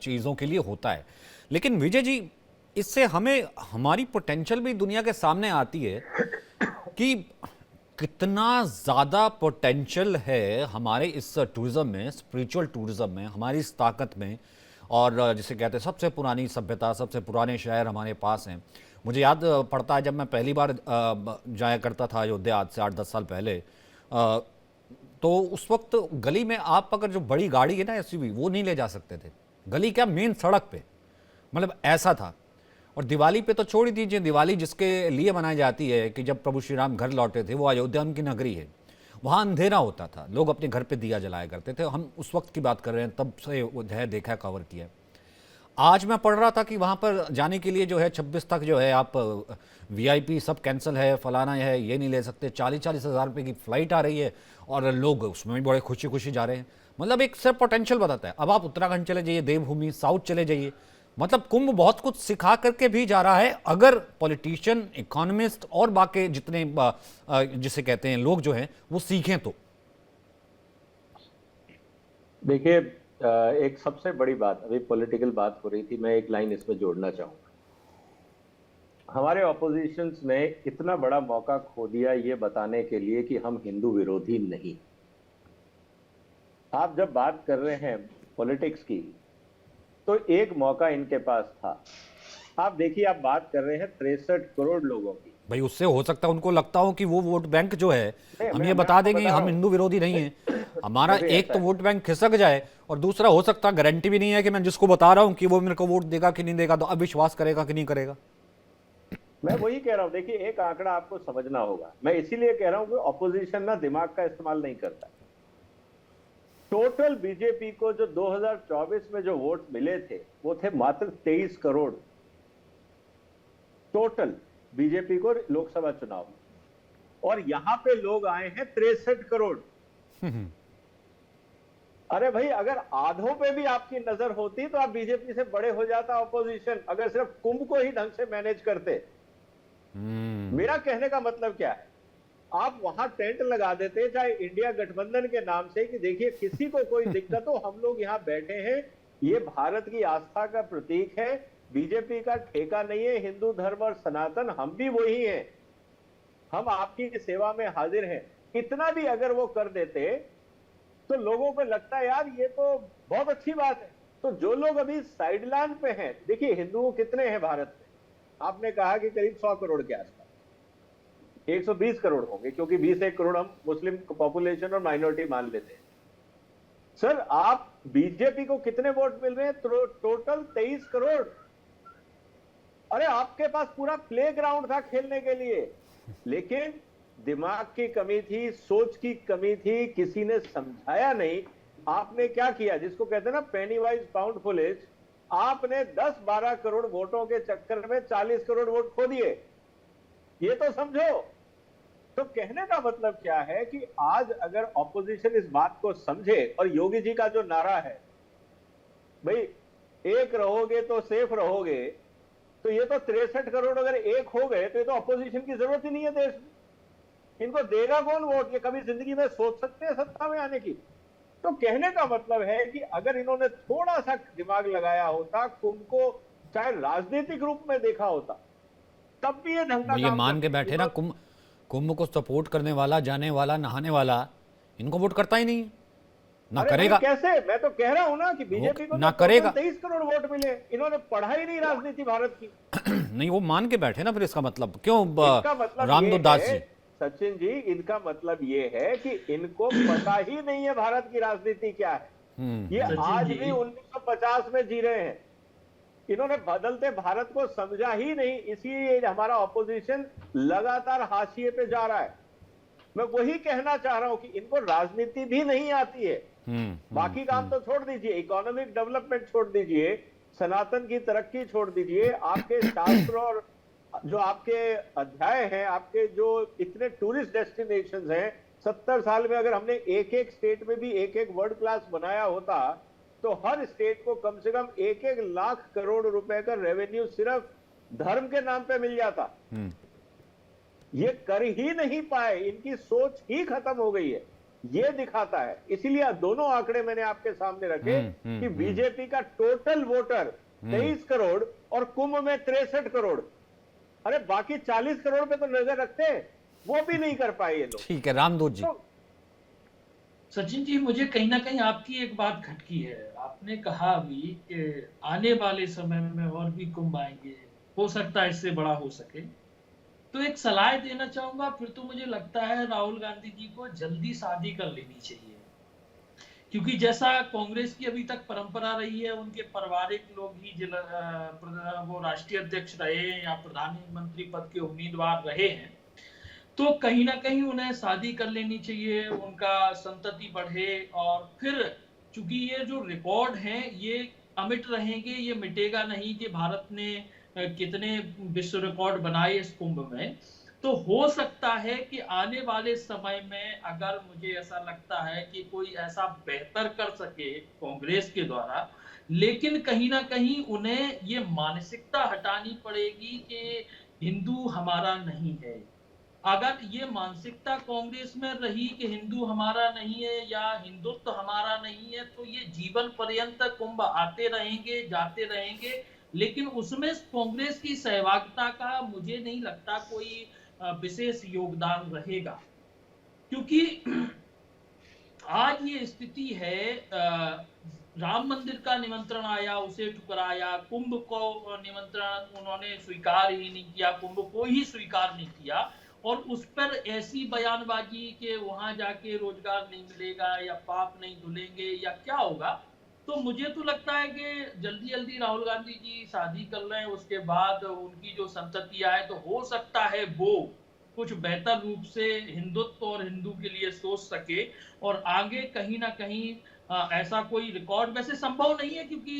चीज़ों के लिए होता है। लेकिन विजय जी, इससे हमें हमारी पोटेंशियल भी दुनिया के सामने आती है कि कितना ज़्यादा पोटेंशियल है हमारे इस टूरिज़्म में, स्पिरिचुअल टूरिज़्म में, हमारी इस ताकत में। और जिसे कहते हैं सबसे पुरानी सभ्यता, सबसे पुराने शहर हमारे पास हैं। मुझे याद पड़ता है जब मैं पहली बार जाया करता था अयोध्या, आज से 8-10 साल पहले, तो उस वक्त गली में आप अगर जो बड़ी गाड़ी है ना एसयूवी, वो नहीं ले जा सकते थे गली, क्या मेन सड़क पे, मतलब ऐसा था। और दिवाली पे तो छोड़ ही दीजिए, दिवाली जिसके लिए मनाई जाती है कि जब प्रभु श्री राम घर लौटे थे, वो अयोध्या उनकी नगरी है, वहाँ अंधेरा होता था, लोग अपने घर पे दिया जलाया करते थे। हम उस वक्त की बात कर रहे हैं, तब से वो है देखा, कवर किया। आज मैं पढ़ रहा था कि वहाँ पर जाने के लिए जो है 26 तक जो है आप वीआईपी सब कैंसिल है, फलाना है, ये नहीं ले सकते। 40-40 हज़ार रुपये की फ़्लाइट आ रही है और लोग उसमें भी बड़े खुशी खुशी जा रहे हैं। मतलब एक सिर्फ पोटेंशियल बताता है। अब आप उत्तराखंड चले जाइए, देवभूमि, साउथ चले जाइए, मतलब कुंभ बहुत कुछ सिखा करके भी जा रहा है, अगर पॉलिटिशियन, इकोनॉमिस्ट और बाकी जितने जिसे कहते हैं लोग जो हैं वो सीखें तो। देखिए, एक सबसे बड़ी बात, अभी पॉलिटिकल बात हो रही थी, मैं एक लाइन इसमें जोड़ना चाहूंगा। हमारे ऑपोजिशंस ने इतना बड़ा मौका खो दिया ये बताने के लिए कि हम हिंदू विरोधी नहीं। आप जब बात कर रहे हैं पॉलिटिक्स की, तो एक मौका इनके पास था। आप देखिए, आप बात कर रहे हैं 63 करोड़ लोगों की। भाई उससे हो सकता है उनको लगता हो कि वो वोट बैंक जो है, हम ये बता देंगे हम हिंदू विरोधी नहीं है, हमारा एक तो वोट बैंक खिसक जाए, और दूसरा हो सकता है गारंटी भी नहीं है कि मैं जिसको बता रहा हूं कि वो मेरे को वोट देगा कि नहीं देगा, तो अब विश्वास करेगा कि नहीं करेगा। मैं वही कह रहा हूं। देखिए, एक आंकड़ा आपको समझना होगा। मैं इसीलिए कह रहा हूं कि ऑपोजिशन ना दिमाग का इस्तेमाल नहीं करता। टोटल बीजेपी को जो 2024 में जो वोट मिले थे वो थे मात्र 23 करोड़ टोटल बीजेपी को लोकसभा चुनाव में, और यहां पे लोग आए हैं 63 करोड़। अरे भाई, अगर आधों पे भी आपकी नजर होती तो आप बीजेपी से बड़े हो जाता ऑपोजिशन, अगर सिर्फ कुंभ को ही ढंग से मैनेज करते। मेरा कहने का मतलब क्या है, आप वहां टेंट लगा देते, चाहे इंडिया गठबंधन के नाम से, कि देखिए किसी को कोई दिक्कत हो, हम लोग यहां बैठे हैं, ये भारत की आस्था का प्रतीक है, बीजेपी का ठेका नहीं है, हिंदू धर्म और सनातन हम भी वही हैं, हम आपकी सेवा में हाजिर हैं। इतना भी अगर वो कर देते तो लोगों को लगता है यार ये तो बहुत अच्छी बात है। तो जो लोग अभी साइडलाइन पे हैं, देखिए हिंदू कितने हैं भारत में, आपने कहा कि करीब 100 करोड़ के आसपास, 120 करोड़ होंगे, क्योंकि 20-1 करोड़ हम मुस्लिम पॉपुलेशन और माइनॉरिटी मान लेते हैं। सर, आप बीजेपी को कितने वोट मिल रहे हैं? टोटल 23 करोड़। अरे आपके पास पूरा प्लेग्राउंड था खेलने के लिए, लेकिन दिमाग की कमी थी, सोच की कमी थी, किसी ने समझाया नहीं। आपने क्या किया, जिसको कहते हैं ना पेनी वाइज पाउंड फुलिश, आपने 10-12 करोड़ वोटों के चक्कर में 40 करोड़ वोट खो दिए। ये तो समझो। तो कहने का मतलब क्या है कि आज अगर ऑपोजिशन इस बात को समझे, और योगी जी का जो नारा है, भाई एक रहोगे तो सेफ रहोगे, तो ये तो 63 करोड़ अगर एक हो गए तो ये तो अपोजिशन की जरूरत ही नहीं है देश में। इनको देगा कौन वोट? ये कभी जिंदगी में सोच सकते हैं सत्ता में आने की? तो कहने का मतलब है कि अगर इन्होंने थोड़ा सा दिमाग लगाया होता, कुंभ को चाहे राजनीतिक रूप में देखा होता, तब भी ये ढंग का ये काम मान के करते। बैठे ना, कुंभ कुंभ को सपोर्ट करने वाला, जाने वाला, नहाने वाला इनको वोट करता ही नहीं, ना अरे करेगा। भाई कैसे? मैं तो कह रहा हूं ना कि बीजेपी को ना तो करेगा। 23 करोड़ वोट मिले, इन्होंने पढ़ा ही नहीं राजनीति भारत की। नहीं, वो मान के बैठे ना, फिर इसका मतलब क्यों इनका मतलब रामदो ये दास है, जी? सचिन जी, इनका मतलब ये है कि इनको पता ही नहीं है भारत की राजनीति क्या है। ये सचिन आज जी। भी 1950 में जी रहे हैं। इन्होंने बदलते भारत को समझा ही नहीं, इसीलिए हमारा ऑपोजिशन लगातार हाशिए पे जा रहा है। मैं वही कहना चाह रहा हूं कि इनको राजनीति भी नहीं आती है। बाकी काम तो छोड़ दीजिए, इकोनॉमिक डेवलपमेंट छोड़ दीजिए, सनातन की तरक्की छोड़ दीजिए, आपके शास्त्र और जो आपके अध्याय हैं, आपके जो इतने टूरिस्ट डेस्टिनेशंस हैं, 70 साल में अगर हमने एक एक स्टेट में भी एक एक वर्ल्ड क्लास बनाया होता तो हर स्टेट को कम से कम 1-1 लाख करोड़ रुपए का रेवेन्यू सिर्फ धर्म के नाम पे मिल जाता। ये कर ही नहीं पाए, इनकी सोच ही खत्म हो गई है। ये दिखाता है, इसीलिए दोनों आंकड़े मैंने आपके सामने रखे कि बीजेपी का टोटल वोटर 23 करोड़ और कुंभ में 63 करोड़। अरे बाकी 40 करोड़ पे तो नजर रखते हैं, वो भी नहीं कर पाए ये लोग। ठीक है रामदूत जी। तो सचिन जी, मुझे कहीं ना कहीं आपकी एक बात खटकी है। आपने कहा अभी कि आने वाले समय में और भी कुंभ आएंगे, हो सकता है इससे बड़ा हो सके। तो एक सलाह देना चाहूंगा, फिर तो मुझे लगता है राहुल गांधी जी को जल्दी शादी कर लेनी चाहिए, क्योंकि जैसा कांग्रेस की अभी तक परंपरा रही है, उनके पारिवारिक लोग ही वो राष्ट्रीय अध्यक्ष रहे हैं या प्रधानमंत्री पद के उम्मीदवार रहे हैं, तो कहीं ना कहीं उन्हें शादी कर लेनी चाहिए, उनका संतति बढ़े। और फिर चूंकि ये जो रिकॉर्ड हैं ये अमिट रहेंगे, ये मिटेगा नहीं कि भारत ने कितने विश्व रिकॉर्ड बनाए इस कुंभ में। तो हो सकता है कि आने वाले समय में अगर मुझे ऐसा लगता है कि कोई ऐसा बेहतर कर सके कांग्रेस के द्वारा, लेकिन कहीं ना कहीं उन्हें ये मानसिकता हटानी पड़ेगी कि हिंदू हमारा नहीं है। अगर ये मानसिकता कांग्रेस में रही कि हिंदू हमारा नहीं है या हिंदुत्व हमारा नहीं है, तो ये जीवन पर्यंत कुंभ आते रहेंगे, जाते रहेंगे, लेकिन उसमें कांग्रेस की सहभागिता का मुझे नहीं लगता कोई विशेष योगदान रहेगा। क्योंकि आज ये स्थिति है, राम मंदिर का निमंत्रण आया, उसे ठुकराया, कुंभ को निमंत्रण उन्होंने स्वीकार ही नहीं किया, कुंभ को ही स्वीकार नहीं किया, और उस पर ऐसी बयानबाजी कि वहां जाके रोजगार नहीं मिलेगा या पाप नहीं धुलेंगे या क्या होगा। तो मुझे तो लगता है कि जल्दी जल्दी राहुल गांधी जी शादी कर लें, उसके बाद उनकी जो संतति आए तो हो सकता है वो कुछ बेहतर रूप से हिंदुत्व और हिंदू के लिए सोच सके, और आगे कहीं ना कहीं ऐसा कोई रिकॉर्ड वैसे संभव नहीं है, क्योंकि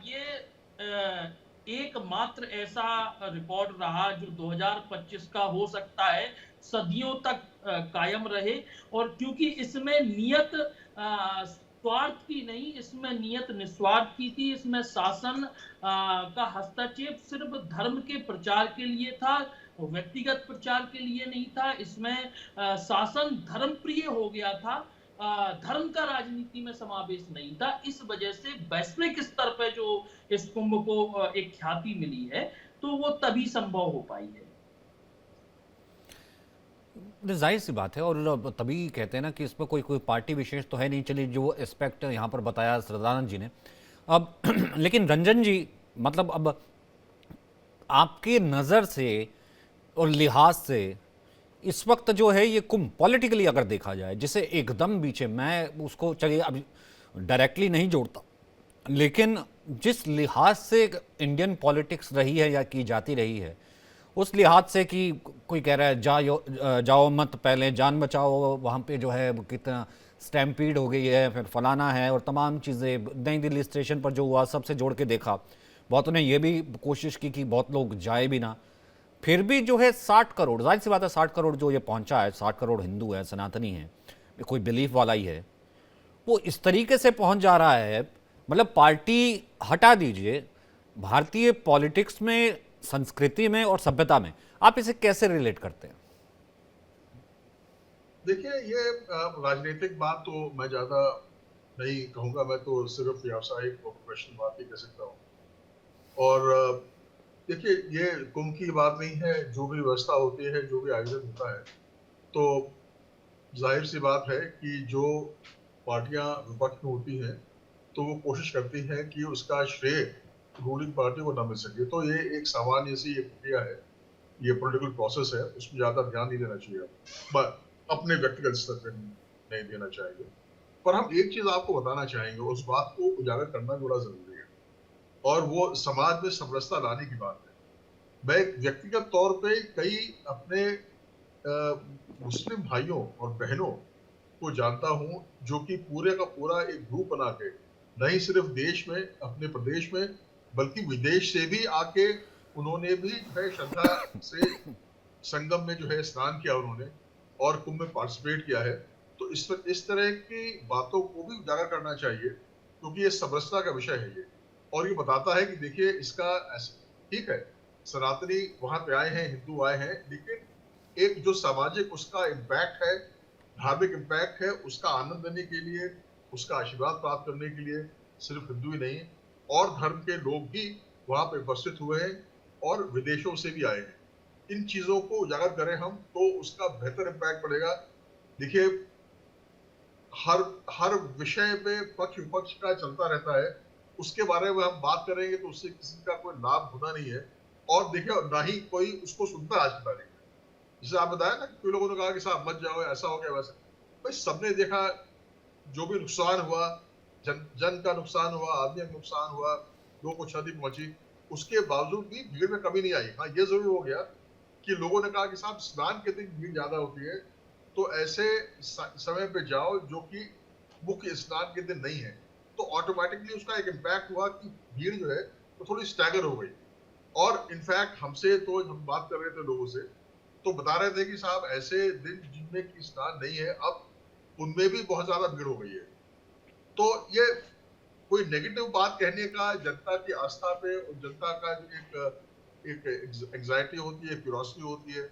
ये एकमात्र ऐसा रिकॉर्ड रहा जो 2025 का हो सकता है सदियों तक कायम रहे। और क्योंकि इसमें नियत स्वार्थ की नहीं, इसमें नियत निस्वार्थ की थी, इसमें शासन का हस्तक्षेप सिर्फ धर्म के प्रचार के लिए था, व्यक्तिगत प्रचार के लिए नहीं था। इसमें शासन धर्म प्रिय हो गया था, धर्म का राजनीति में समावेश नहीं था। इस वजह से वैश्विक स्तर पर जो इस कुंभ को एक ख्याति मिली है, तो वो तभी संभव हो पाई है। जाहिर सी बात है, और तभी कहते हैं ना कि इसमें कोई पार्टी विशेष तो है नहीं। चलिए, जो एस्पेक्ट यहाँ पर बताया सदानंद जी ने। अब लेकिन रंजन जी, मतलब अब आपके नज़र से और लिहाज से इस वक्त जो है ये कुंभ पॉलिटिकली अगर देखा जाए, जिसे एकदम बीचे, मैं उसको चलिए अब डायरेक्टली नहीं जोड़ता, लेकिन जिस लिहाज से इंडियन पॉलिटिक्स रही है या की जाती रही है, उस लिहाज से कि कोई कह रहा है जाओ मत, पहले जान बचाओ, वहाँ पे जो है कितना स्टैम्पीड हो गई है, फिर फलाना है और तमाम चीज़ें। नई दिल्ली स्टेशन पर जो हुआ सबसे जोड़ के देखा, बहुतों ने ये भी कोशिश की कि बहुत लोग जाए भी ना, फिर भी जो है 60 करोड़, जाहिर सी बात है 60 करोड़ जो ये पहुंचा है, 60 करोड़ हिंदू है, सनातनी है, कोई बिलीफ वाला ही है, वो इस तरीके से पहुंच जा रहा है। मतलब पार्टी हटा दीजिए, भारतीय पॉलिटिक्स में संस्कृति में और सभ्यता में, आप इसे कैसे रिलेट करते हैं? देखिए, ये राजनीतिक बात तो मैं ज्यादा नहीं कहूंगा, मैं तो सिर्फ व्यावसायिक और प्रोफेशनल बात ही कह सकता हूँ। और देखिए, ये कुंभ की बात नहीं है, जो भी व्यवस्था होती है, जो भी आयोजन होता है, तो जाहिर सी बात है कि जो पार्टियां विपक्ष में होती हैं तो वो कोशिश करती हैं कि उसका श्रेय रूलिंग पार्टी को न मिल सके। तो ये एक सामान्य सी एक प्रक्रिया है, ये पॉलिटिकल प्रोसेस है, उसमें ज्यादा ध्यान नहीं देना चाहिए, बस अपने व्यक्तिगत स्तर पर नहीं देना चाहिए। पर हम एक चीज आपको बताना चाहेंगे, उस बात को उजागर करना बड़ा जरूरी है, और वो समाज में समरसता लाने की बात है। मैं व्यक्तिगत तौर पे कई अपने मुस्लिम भाइयों और बहनों को जानता हूं जो कि पूरे का पूरा एक ग्रुप बना के, नहीं सिर्फ देश में, अपने प्रदेश में, बल्कि विदेश से भी आके उन्होंने भी जो है श्रद्धा से संगम में जो है स्नान किया उन्होंने, और कुंभ में पार्टिसिपेट किया है। तो इस तरह की बातों को भी उजागर करना चाहिए, क्योंकि ये समरसता का विषय है ये, और ये बताता है कि देखिए इसका ठीक है, सनातनी वहां पे आए हैं, हिंदू आए हैं, लेकिन एक जो सामाजिक उसका इम्पैक्ट है, धार्मिक इम्पैक्ट है, उसका आनंद लेने के लिए, उसका आशीर्वाद प्राप्त करने के लिए सिर्फ हिंदू ही नहीं और धर्म के लोग भी वहां पे उपस्थित हुए हैं, और विदेशों से भी आए हैं। इन चीजों को उजागर करें हम, तो उसका बेहतर इम्पैक्ट पड़ेगा। देखिए, हर विषय पे पक्ष विपक्ष का चलता रहता है, उसके बारे में हम बात करेंगे तो उससे किसी का कोई लाभ होना नहीं है, और देखिए ना ही कोई उसको सुनता आज की तारीख में। जैसे आप बताया ना, कोई लोगों ने कहा कि साहब मत जाओ, ऐसा हो गया वैसा। भाई सबने देखा जो भी नुकसान हुआ, जन का नुकसान हुआ, आदमी का नुकसान हुआ, लोगों को क्षति पहुंची, उसके बावजूद भी भीड़ में कमी नहीं आई। हाँ, ये जरूर हो गया कि लोगों ने कहा कि साहब स्नान के दिन भीड़ ज्यादा होती है, तो ऐसे समय पे जाओ जो कि मुख्य स्नान के दिन नहीं है, तो ऑटोमेटिकली उसका एक इम्पैक्ट हुआ कि भीड़ जो है वो थोड़ी स्टैगर हो गई। और इनफैक्ट हमसे तो हम बात कर रहे थे लोगों से, तो बता रहे थे कि साहब ऐसे दिन जिनमें की स्नान नहीं है, अब उनमें भी बहुत ज्यादा भीड़ हो गई है। तो ये कोई नेगेटिव बात कहने का, जनता की आस्था पे और जनता का एक एंग्जाइटी होती है, क्यूरियोसिटी होती है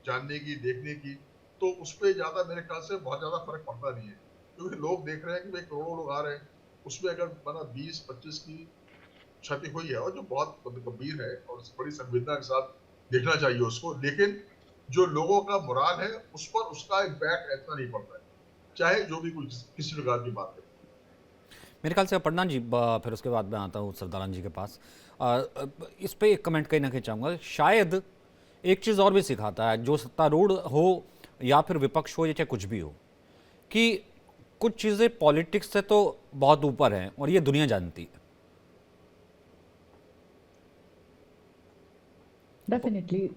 जानने की, देखने की, तो उस पर ज्यादा मेरे ख्याल से बहुत ज्यादा फर्क पड़ता नहीं है, क्योंकि लोग देख रहे हैं कि भाई करोड़ों लोग आ रहे हैं, उसमें अगर माना 20-25 की क्षति हुई है, और जो बहुत गंभीर है और बड़ी संवेदना के साथ देखना चाहिए उसको, लेकिन जो लोगों का मोराल है उस पर उसका इम्पैक्ट इतना नहीं पड़ता है, चाहे जो भी कुछ किसी प्रकार की बात है। मेरे ख्याल से अपर्णा जी, फिर उसके बाद मैं आता हूँ सरदारान जी के पास। इस पे एक कमेंट कहीं ना कहीं चाहूँगा। शायद एक चीज़ और भी सिखाता है, जो सत्तारूढ़ हो या फिर विपक्ष हो या चाहे कुछ भी हो, कि कुछ चीज़ें पॉलिटिक्स से तो बहुत ऊपर हैं और ये दुनिया जानती है। डेफिनेटली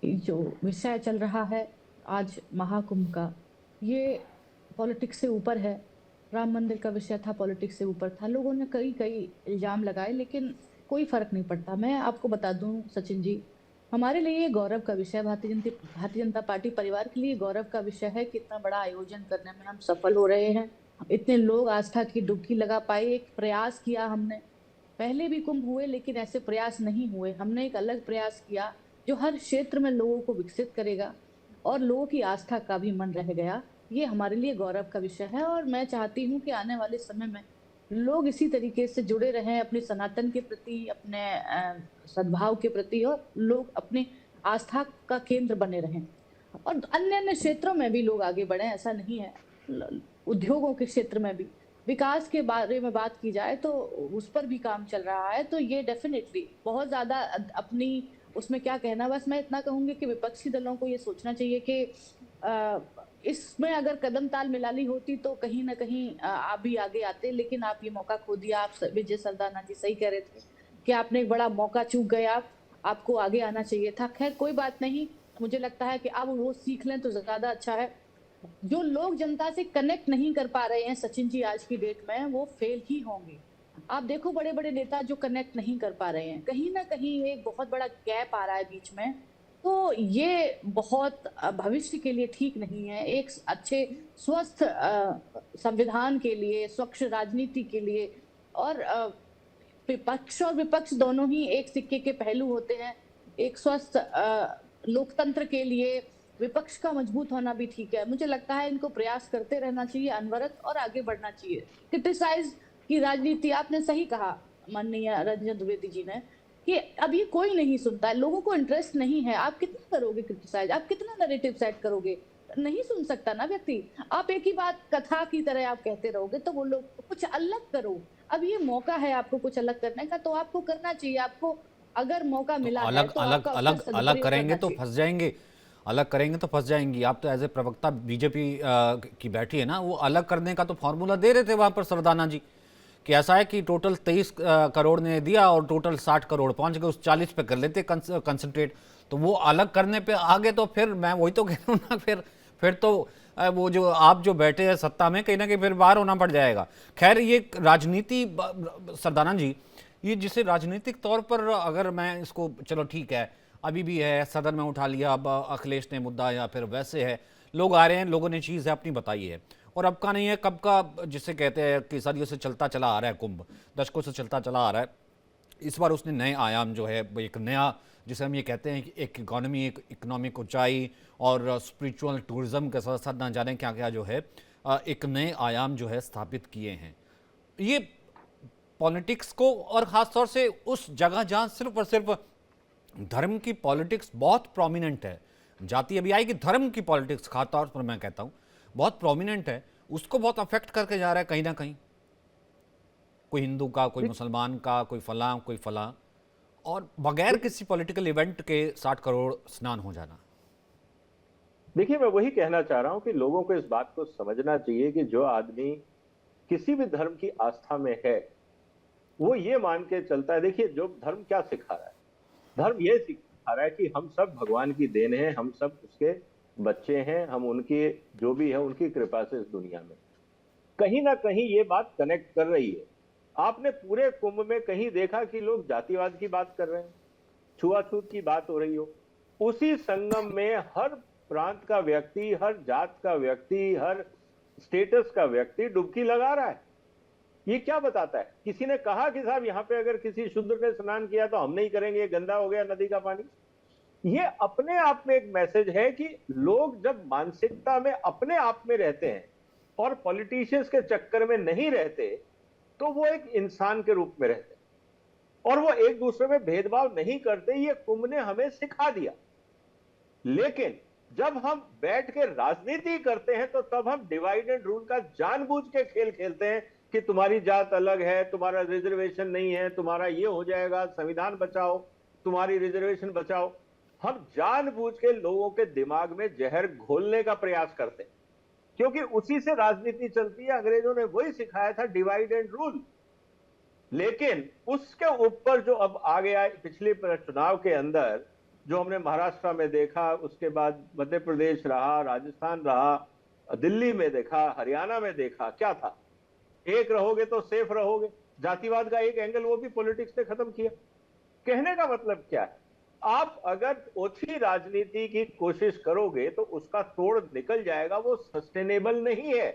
जो विषय चल रहा है आज महाकुंभ का, ये पॉलिटिक्स से ऊपर है। राम मंदिर का विषय था, पॉलिटिक्स से ऊपर था। लोगों ने कई कई इल्जाम लगाए, लेकिन कोई फर्क नहीं पड़ता। मैं आपको बता दूं सचिन जी, हमारे लिए ये गौरव का विषय, भारतीय जनता पार्टी परिवार के लिए गौरव का विषय है कि इतना बड़ा आयोजन करने में हम सफल हो रहे हैं। इतने लोग आस्था की डुबकी लगा पाए। एक प्रयास किया हमने, पहले भी कुंभ हुए लेकिन ऐसे प्रयास नहीं हुए। हमने एक अलग प्रयास किया जो हर क्षेत्र में लोगों को विकसित करेगा और लोगों की आस्था का भी मन रह गया। ये हमारे लिए गौरव का विषय है, और मैं चाहती हूँ कि आने वाले समय में लोग इसी तरीके से जुड़े रहें अपने सनातन के प्रति, अपने सद्भाव के प्रति, और लोग अपने आस्था का केंद्र बने रहें। और अन्य अन्य क्षेत्रों में भी लोग आगे बढ़ें, ऐसा नहीं है। उद्योगों के क्षेत्र में भी विकास के बारे में बात की जाए तो उस पर भी काम चल रहा है। तो ये डेफिनेटली बहुत ज्यादा अपनी उसमें क्या कहना, बस मैं इतना कहूंगी कि विपक्षी दलों को ये सोचना चाहिए कि इसमें अगर कदम ताल मिला ली होती तो कहीं ना कहीं आप भी आगे आते, लेकिन आप ये मौका खो दिया। आप विजय सरदाना जी सही कह रहे थे कि आपने एक बड़ा मौका चूक गया, आपको आगे आना चाहिए था। खैर कोई बात नहीं, मुझे लगता है कि अब वो सीख लें तो ज्यादा अच्छा है। जो लोग जनता से कनेक्ट नहीं कर पा रहे हैं सचिन जी आज की डेट में, वो फेल ही होंगे। आप देखो बड़े बड़े नेता जो कनेक्ट नहीं कर पा रहे हैं, कहीं ना कहीं एक बहुत बड़ा गैप आ रहा है बीच में। तो ये बहुत भविष्य के लिए ठीक नहीं है। एक अच्छे स्वस्थ संविधान के लिए, स्वच्छ राजनीति के लिए, और पक्ष और विपक्ष दोनों ही एक सिक्के के पहलू होते हैं। एक स्वस्थ लोकतंत्र के लिए विपक्ष का मजबूत होना भी ठीक है। मुझे लगता है इनको प्रयास करते रहना चाहिए अनवरत और आगे बढ़ना चाहिए। क्रिटिसाइज की राजनीति, आपने सही कहा माननीय रंजन द्विवेदी जी ने, कि अब ये कोई नहीं सुनता है, लोगों को इंटरेस्ट नहीं है। आप कितना करोगे क्रिटिसाइज, आप कितना नैरेटिव सेट करोगे? नहीं सुन सकता ना व्यक्ति। आप एक ही बात कथा की तरह आप कहते रहोगे तो वो लोग, कुछ अलग करो। अब ये मौका है आपको कुछ अलग करने का, तो आपको करना चाहिए। आपको अगर मौका तो मिला है अलग तो अलग आपका उसका अलग अलग सदुपयोग करेंगे करना तो चाहिए। फंस जाएंगे, अलग करेंगे तो फंस जाएंगी। आप तो एज ए प्रवक्ता बीजेपी की बैठी है ना, वो अलग करने का तो फॉर्मूला दे रहे थे वहां पर सरदाना जी, कि ऐसा है कि टोटल 23 करोड़ ने दिया और टोटल 60 करोड़ पहुंच गए, उस 40 पे कर लेते कंसंट्रेट। तो वो अलग करने पे आगे तो फिर मैं वही तो कह रहा हूँ ना, फिर तो वो जो आप जो बैठे हैं सत्ता में, कहीं ना कहीं फिर बाहर होना पड़ जाएगा। खैर ये राजनीति सरदाना जी, ये जिसे राजनीतिक तौर पर अगर मैं इसको, चलो ठीक है अभी भी है, सदन में उठा लिया, अब अखिलेश ने मुद्दा, या फिर वैसे है, लोग आ रहे हैं, लोगों ने चीज़ है अपनी बताई है, और अब का नहीं है कब का, जिसे कहते हैं कि सदियों से चलता चला आ रहा है कुंभ, दशकों से चलता चला आ रहा है। इस बार उसने नए आयाम जो है, एक नया, जिसे हम ये कहते हैं कि एक इकोनॉमी, एक इकोनॉमिक ऊंचाई और स्पिरिचुअल टूरिज्म के साथ साथ ना जाने क्या क्या जो है, एक नए आयाम जो है स्थापित किए हैं। ये पॉलिटिक्स को, और ख़ासतौर से उस जगह जहाँ सिर्फ और सिर्फ धर्म की पॉलिटिक्स बहुत प्रोमिनेंट है, जाति अभी आएगी, धर्म की पॉलिटिक्स खासतौर पर मैं कहता हूँ बहुत प्रोमिनेंट है, उसको बहुत अफेक्ट करके जा रहा है कहीं ना कहीं। कोई हिंदू का, कोई मुसलमान का, कोई फलां कोई फलां, और बगैर किसी पॉलिटिकल इवेंट के 60 करोड़ स्नान हो जाना। देखिए, मैं वही कहना चाह रहा हूं कि लोगों को इस बात को समझना चाहिए कि जो आदमी किसी भी धर्म की आस्था में है, वो ये मान के चलता है। देखिए, जो धर्म क्या सिखा रहा है, धर्म ये सिखा रहा है कि हम सब भगवान की देन है, हम सब उसके बच्चे हैं, हम उनके जो भी है उनकी कृपा से इस दुनिया में। कहीं ना कहीं ये बात कनेक्ट कर रही है। आपने पूरे कुंभ में कहीं देखा कि लोग जातिवाद की बात कर रहे हैं, छुआछूत की बात हो रही हो? उसी संगम में हर प्रांत का व्यक्ति, हर जात का व्यक्ति, हर स्टेटस का व्यक्ति डुबकी लगा रहा है। ये क्या बताता है? किसी ने कहा कि साहब यहाँ पे अगर किसी शूद्र ने स्नान किया तो हम नहीं करेंगे, ये गंदा हो गया नदी का पानी। ये अपने आप में एक मैसेज है कि लोग जब मानसिकता में अपने आप में रहते हैं और पॉलिटिशियंस के चक्कर में नहीं रहते, तो वो एक इंसान के रूप में रहते हैं और वो एक दूसरे में भेदभाव नहीं करते। ये कुंभ ने हमें सिखा दिया। लेकिन जब हम बैठ के राजनीति करते हैं तो तब हम डिवाइड एंड रूल का जानबूझ के खेल खेलते हैं कि तुम्हारी जात अलग है, तुम्हारा रिजर्वेशन नहीं है, तुम्हारा ये हो जाएगा, संविधान बचाओ, तुम्हारी रिजर्वेशन बचाओ। हम जानबूझ के लोगों के दिमाग में जहर घोलने का प्रयास करते हैं, क्योंकि उसी से राजनीति चलती है। अंग्रेजों ने वही सिखाया था, डिवाइड एंड रूल। लेकिन उसके ऊपर जो अब आ गया पिछले चुनाव के अंदर, जो हमने महाराष्ट्र में देखा, उसके बाद मध्य प्रदेश रहा, राजस्थान रहा, दिल्ली में देखा, हरियाणा में देखा, क्या था? एक रहोगे तो सेफ रहोगे। जातिवाद का एक एंगल वो भी पॉलिटिक्स ने खत्म किया। कहने का मतलब क्या है? आप अगर ओछी राजनीति की कोशिश करोगे तो उसका तोड़ निकल जाएगा, वो सस्टेनेबल नहीं है।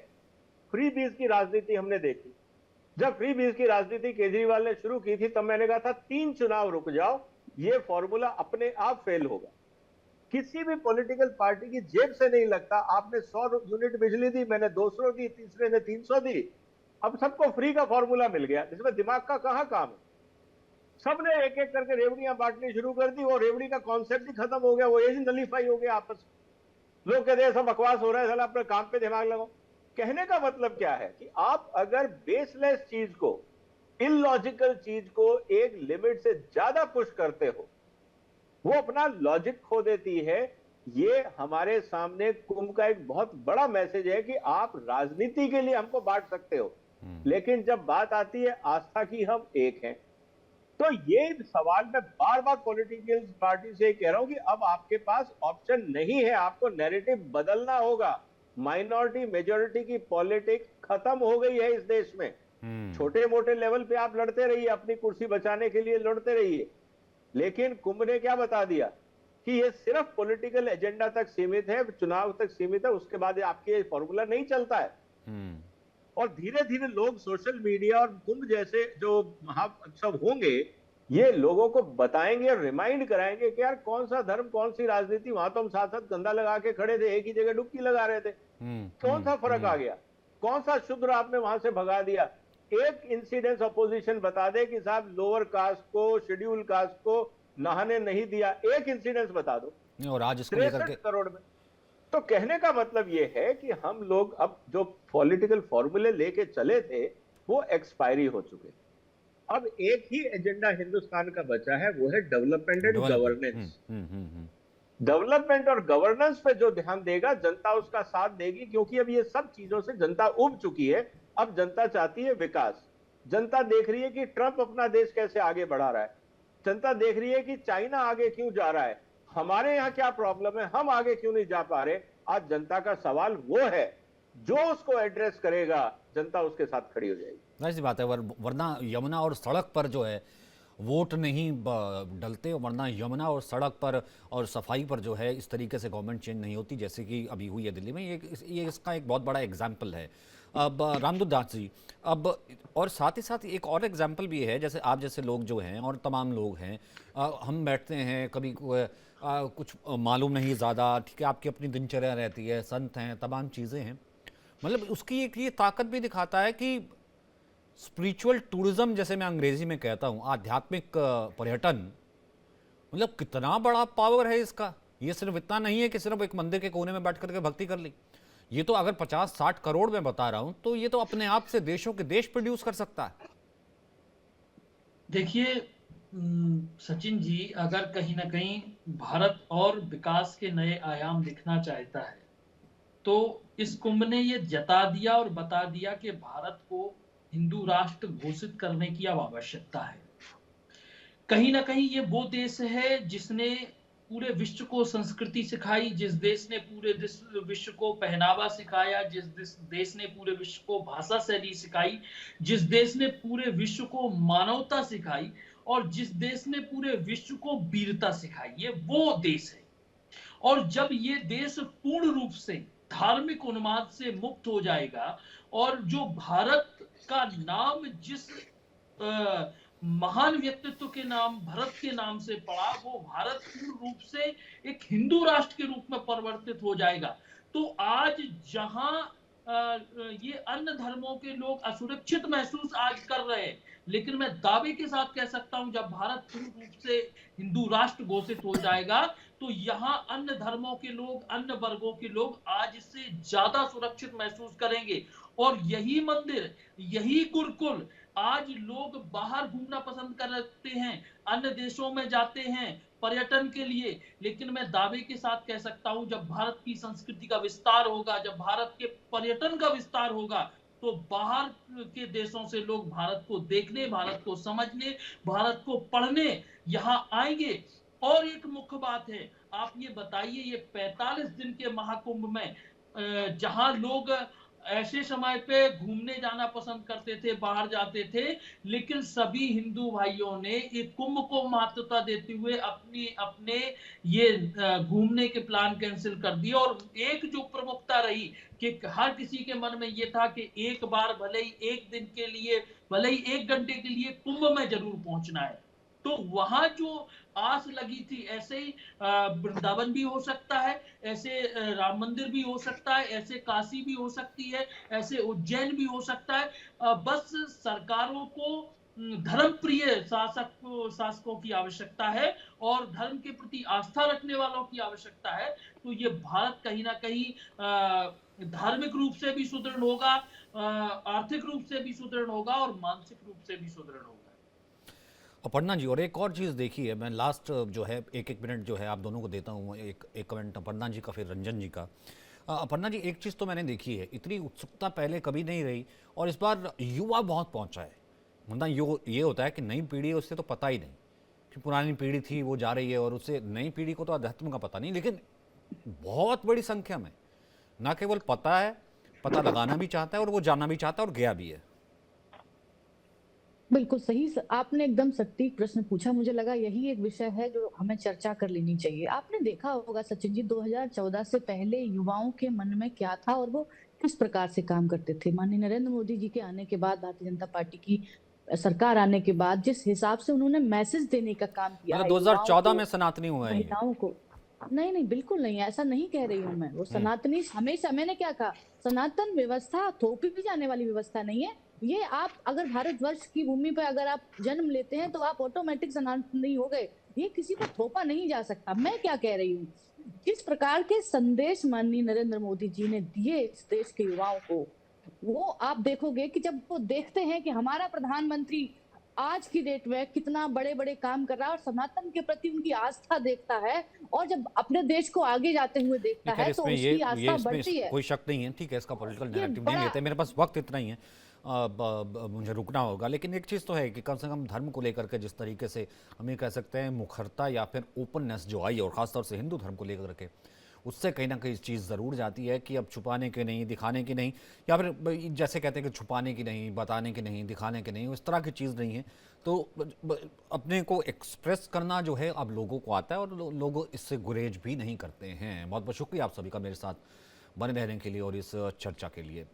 फ्री बीज की राजनीति हमने देखी। जब फ्री बीज की राजनीति केजरीवाल ने शुरू की थी तब मैंने कहा था 3 चुनाव रुक जाओ, ये फॉर्मूला अपने आप फेल होगा। किसी भी पॉलिटिकल पार्टी की जेब से नहीं लगता। आपने 100 यूनिट बिजली दी, मैंने 200 दी, तीसरे ने 300 दी, अब सबको फ्री का फॉर्मूला मिल गया। इसमें दिमाग का कहां काम है? सबने एक एक करके रेवड़ियां बांटनी शुरू कर दी, वो रेवड़ी का कॉन्सेप्ट ही खत्म हो गया, वो यही नलीफाई हो गया आपस में। लोग कहते हैं सब बकवास हो रहा है, साला अपने काम पे दिमाग लगाओ। कहने का मतलब क्या है कि आप अगर बेसलेस चीज को, इलॉजिकल चीज को एक लिमिट से ज्यादा पुश करते हो, वो अपना लॉजिक खो देती है। ये हमारे सामने कुंभ का एक बहुत बड़ा मैसेज है कि आप राजनीति के लिए हमको बांट सकते हो, लेकिन जब बात आती है आस्था की, हम एक हैं। तो ये सवाल मैं बार बार पॉलिटिकल पार्टी से कह रहा हूं कि अब आपके पास ऑप्शन नहीं है, आपको नैरेटिव बदलना होगा। माइनॉरिटी मेजॉरिटी की पॉलिटिक्स खत्म हो गई है इस देश में। छोटे मोटे लेवल पे आप लड़ते रहिए, अपनी कुर्सी बचाने के लिए लड़ते रहिए, लेकिन कुंभ ने क्या बता दिया कि ये सिर्फ पॉलिटिकल एजेंडा तक सीमित है, चुनाव तक सीमित है, उसके बाद आपके फॉर्मूला नहीं चलता है। और धीरे धीरे लोग सोशल मीडिया और कुंभ जैसे जो महाउत्सव होंगे, ये लोगों को बताएंगे और रिमाइंड कराएंगे कि यार कौन सा धर्म, कौन सी राजनीति, वहां तो हम साथ साथ कंधा लगा के खड़े थे, एक ही जगह डुबकी लगा रहे थे, कौन सा फर्क आ गया? कौन सा शूद्र आपने वहां से भगा दिया? एक इंसिडेंस अपोजिशन बता दे कि साहब लोअर कास्ट को, शेड्यूल कास्ट को नहाने नहीं दिया, एक इंसिडेंस बता दो और आज इसको लेकर 63 के करोड़ में। तो कहने का मतलब ये है कि हम लोग अब जो पॉलिटिकल फॉर्मूले लेके चले थे वो एक्सपायरी हो चुके। अब एक ही एजेंडा हिंदुस्तान का बचा है, वो है डेवलपमेंट एंड गवर्नेंस। डेवलपमेंट और गवर्नेंस पे जो ध्यान देगा जनता उसका साथ देगी, क्योंकि अब ये सब चीजों से जनता उब चुकी है। अब जनता चाहती है विकास। जनता देख रही है कि ट्रंप अपना देश कैसे आगे बढ़ा रहा है। जनता देख रही है कि चाइना आगे क्यों जा रहा है, हमारे यहाँ क्या प्रॉब्लम है, हम आगे क्यों नहीं जा पा रहे। आज जनता का सवाल वो है, जो उसको एड्रेस करेगा जनता उसके साथ खड़ी हो जाएगी। जाहिर सी बात है, वरना यमुना और सड़क पर जो है वोट नहीं डलते, वरना यमुना और सड़क पर और सफाई पर जो है इस तरीके से गवर्नमेंट चेंज नहीं होती जैसे कि अभी हुई है दिल्ली में। ये इसका एक बहुत बड़ा एग्जाम्पल है। अब रामदूत दास जी, अब और साथ ही साथ एक और एग्जाम्पल भी है, जैसे आप जैसे लोग जो हैं और तमाम लोग हैं, हम बैठते हैं कभी कुछ मालूम नहीं ज़्यादा, ठीक है, आपकी अपनी दिनचर्या रहती है, संत हैं, तमाम चीज़ें हैं, मतलब उसकी एक ये ताकत भी दिखाता है कि स्पिरिचुअल टूरिज्म, जैसे मैं अंग्रेजी में कहता हूँ, आध्यात्मिक पर्यटन, मतलब कितना बड़ा पावर है इसका। ये सिर्फ इतना नहीं है कि सिर्फ एक मंदिर के कोने में बैठ करके भक्ति कर ली। ये तो अगर 50-60 करोड़ में बता रहा हूं, तो ये तो अपने आप से देशों के देश प्रोड्यूस कर सकता है। देखिए सचिन जी, अगर कहीं ना कहीं भारत और विकास के नए आयाम दिखना चाहता है तो इस कुंभ ने ये जता दिया और बता दिया कि भारत को हिंदू राष्ट्र घोषित करने की अब आवश्यकता है। कहीं ना कहीं ये वो देश है जिसने पूरे विश्व को संस्कृति सिखाई, जिस देश ने पूरे विश्व को पहनावा सिखाया, जिस देश ने पूरे विश्व को भाषा शैली सिखाई, जिस देश ने पूरे विश्व को मानवता सिखाई और जिस देश ने पूरे विश्व को वीरता सिखाई, ये वो देश है। और जब ये देश पूर्ण रूप से धार्मिक उन्माद से मुक्त हो जाएगा और जो भारत का नाम जिस महान व्यक्तित्व के नाम, भरत के नाम से पड़ा, वो भारत पूर्ण रूप से एक हिंदू राष्ट्र के रूप में परिवर्तित हो जाएगा। तो आज जहां ये अन्य धर्मों के लोग असुरक्षित महसूस आज कर रहे हैं, लेकिन मैं दावे के साथ कह सकता हूं जब भारत पूर्ण रूप से हिंदू राष्ट्र घोषित हो जाएगा तो यहाँ अन्य धर्मों के लोग, अन्य वर्गों के लोग आज इससे ज्यादा सुरक्षित महसूस करेंगे। और यही मंदिर, यही गुरुकुल, आज लोग बाहर घूमना पसंद करते हैं, अन्य देशों में जाते हैं पर्यटन के लिए, लेकिन मैं दावे के साथ कह सकता हूं जब भारत की संस्कृति का विस्तार होगा, जब भारत के पर्यटन का विस्तार होगा, तो बाहर के देशों से लोग भारत को देखने, भारत को समझने, भारत को पढ़ने यहां आएंगे। और एक मुख्य बात है, आप ये बताइए, ये 45 दिन के महाकुंभ में जहां लोग ऐसे समय पे घूमने जाना पसंद करते थे, बाहर जाते थे, लेकिन सभी हिंदू भाइयों ने एक कुंभ को महत्वता देते हुए अपने ये घूमने के प्लान कैंसिल कर दिए। और एक जो प्रमुखता रही कि हर किसी के मन में ये था कि एक बार भले ही एक दिन के लिए, भले ही 1 घंटे के लिए कुंभ में जरूर पहुंचना है। तो वहां जो आस लगी थी, ऐसे ही वृंदावन भी हो सकता है, ऐसे राम मंदिर भी हो सकता है, ऐसे काशी भी हो सकती है, ऐसे उज्जैन भी हो सकता है। बस सरकारों को धर्म प्रिय शासकों की आवश्यकता है और धर्म के प्रति आस्था रखने वालों की आवश्यकता है। तो ये भारत कहीं ना कहीं धार्मिक रूप से भी सुदृढ़ होगा, आर्थिक रूप से भी सुदृढ़ होगा और मानसिक रूप से भी सुदृढ़ होगा। अपर्णा जी, और एक और चीज़ देखी है, मैं लास्ट जो है एक मिनट जो है आप दोनों को देता हूँ, एक कमेंट अपर्णा जी का फिर रंजन जी का। अपर्णा जी, एक चीज़ तो मैंने देखी है, इतनी उत्सुकता पहले कभी नहीं रही और इस बार युवा बहुत पहुँचा है। मतलब ये होता है कि नई पीढ़ी है उससे तो पता ही नहीं, कि पुरानी पीढ़ी थी वो जा रही है और उससे नई पीढ़ी को तो अध्यात्म का पता नहीं, लेकिन बहुत बड़ी संख्या में ना केवल पता है, पता लगाना भी चाहता है और वो जानना भी चाहता है और गया भी है। बिल्कुल सही आपने एकदम सटीक प्रश्न पूछा। मुझे लगा यही एक विषय है जो हमें चर्चा कर लेनी चाहिए। आपने देखा होगा सचिन जी, 2014 से पहले युवाओं के मन में क्या था और वो किस प्रकार से काम करते थे। माननीय नरेंद्र मोदी जी के आने के बाद, भारतीय जनता पार्टी की सरकार आने के बाद जिस हिसाब से उन्होंने मैसेज देने का काम किया मतलब है युवाओं 2014 को, में सनातनी हुआ है ये। महिलाओं को। नहीं, नहीं, बिल्कुल नहीं, ऐसा नहीं कह रही हूँ मैं। वो हम्म। सनातनी हमेशा, मैंने क्या कहा, सनातन व्यवस्था थोपी भी जाने वाली व्यवस्था नहीं है। ये आप अगर भारतवर्ष की भूमि पे अगर आप जन्म लेते हैं तो आप ऑटोमेटिक सनातनी हो गए। ये किसी पर थोपा नहीं जा सकता। मैं क्या कह रही हूँ, जिस प्रकार के संदेश माननीय नरेंद्र मोदी जी ने दिए इस देश के युवाओं को, वो आप देखोगे कि जब वो देखते हैं कि हमारा प्रधानमंत्री आज की डेट में कितना बड़े-बड़े काम कर रहा है और सनातन के प्रति उनकी आस्था देखता है, और जब अपने देश को आगे जाते हुए देखता ठीक है, है तो इसमें उसकी ये आस्था इसमें बढ़ती है। कोई शक नहीं है। ठीक है, इसका पॉलिटिकल ये नैरेटिव नहीं बड़ा लेते, मेरे पास वक्त इतना ही है। मुझे रुकना होगा, लेकिन एक चीज़ तो है कि कम से कम धर्म को लेकर के जिस तरीके से हम ये कह सकते हैं मुखरता या फिर ओपननेस जो आई है, और ख़ासतौर से हिंदू धर्म को लेकर के, उससे कहीं ना कहीं चीज़ ज़रूर जाती है कि अब छुपाने की नहीं, दिखाने की नहीं, या फिर जैसे कहते हैं कि छुपाने की नहीं, बताने की नहीं, दिखाने की नहीं, उस तरह की चीज़ नहीं है। तो अपने को एक्सप्रेस करना जो है अब लोगों को आता है, और लोग इससे गुरेज भी नहीं करते हैं। बहुत बहुत शुक्रिया आप सभी का मेरे साथ बने रहने के लिए और इस चर्चा के लिए।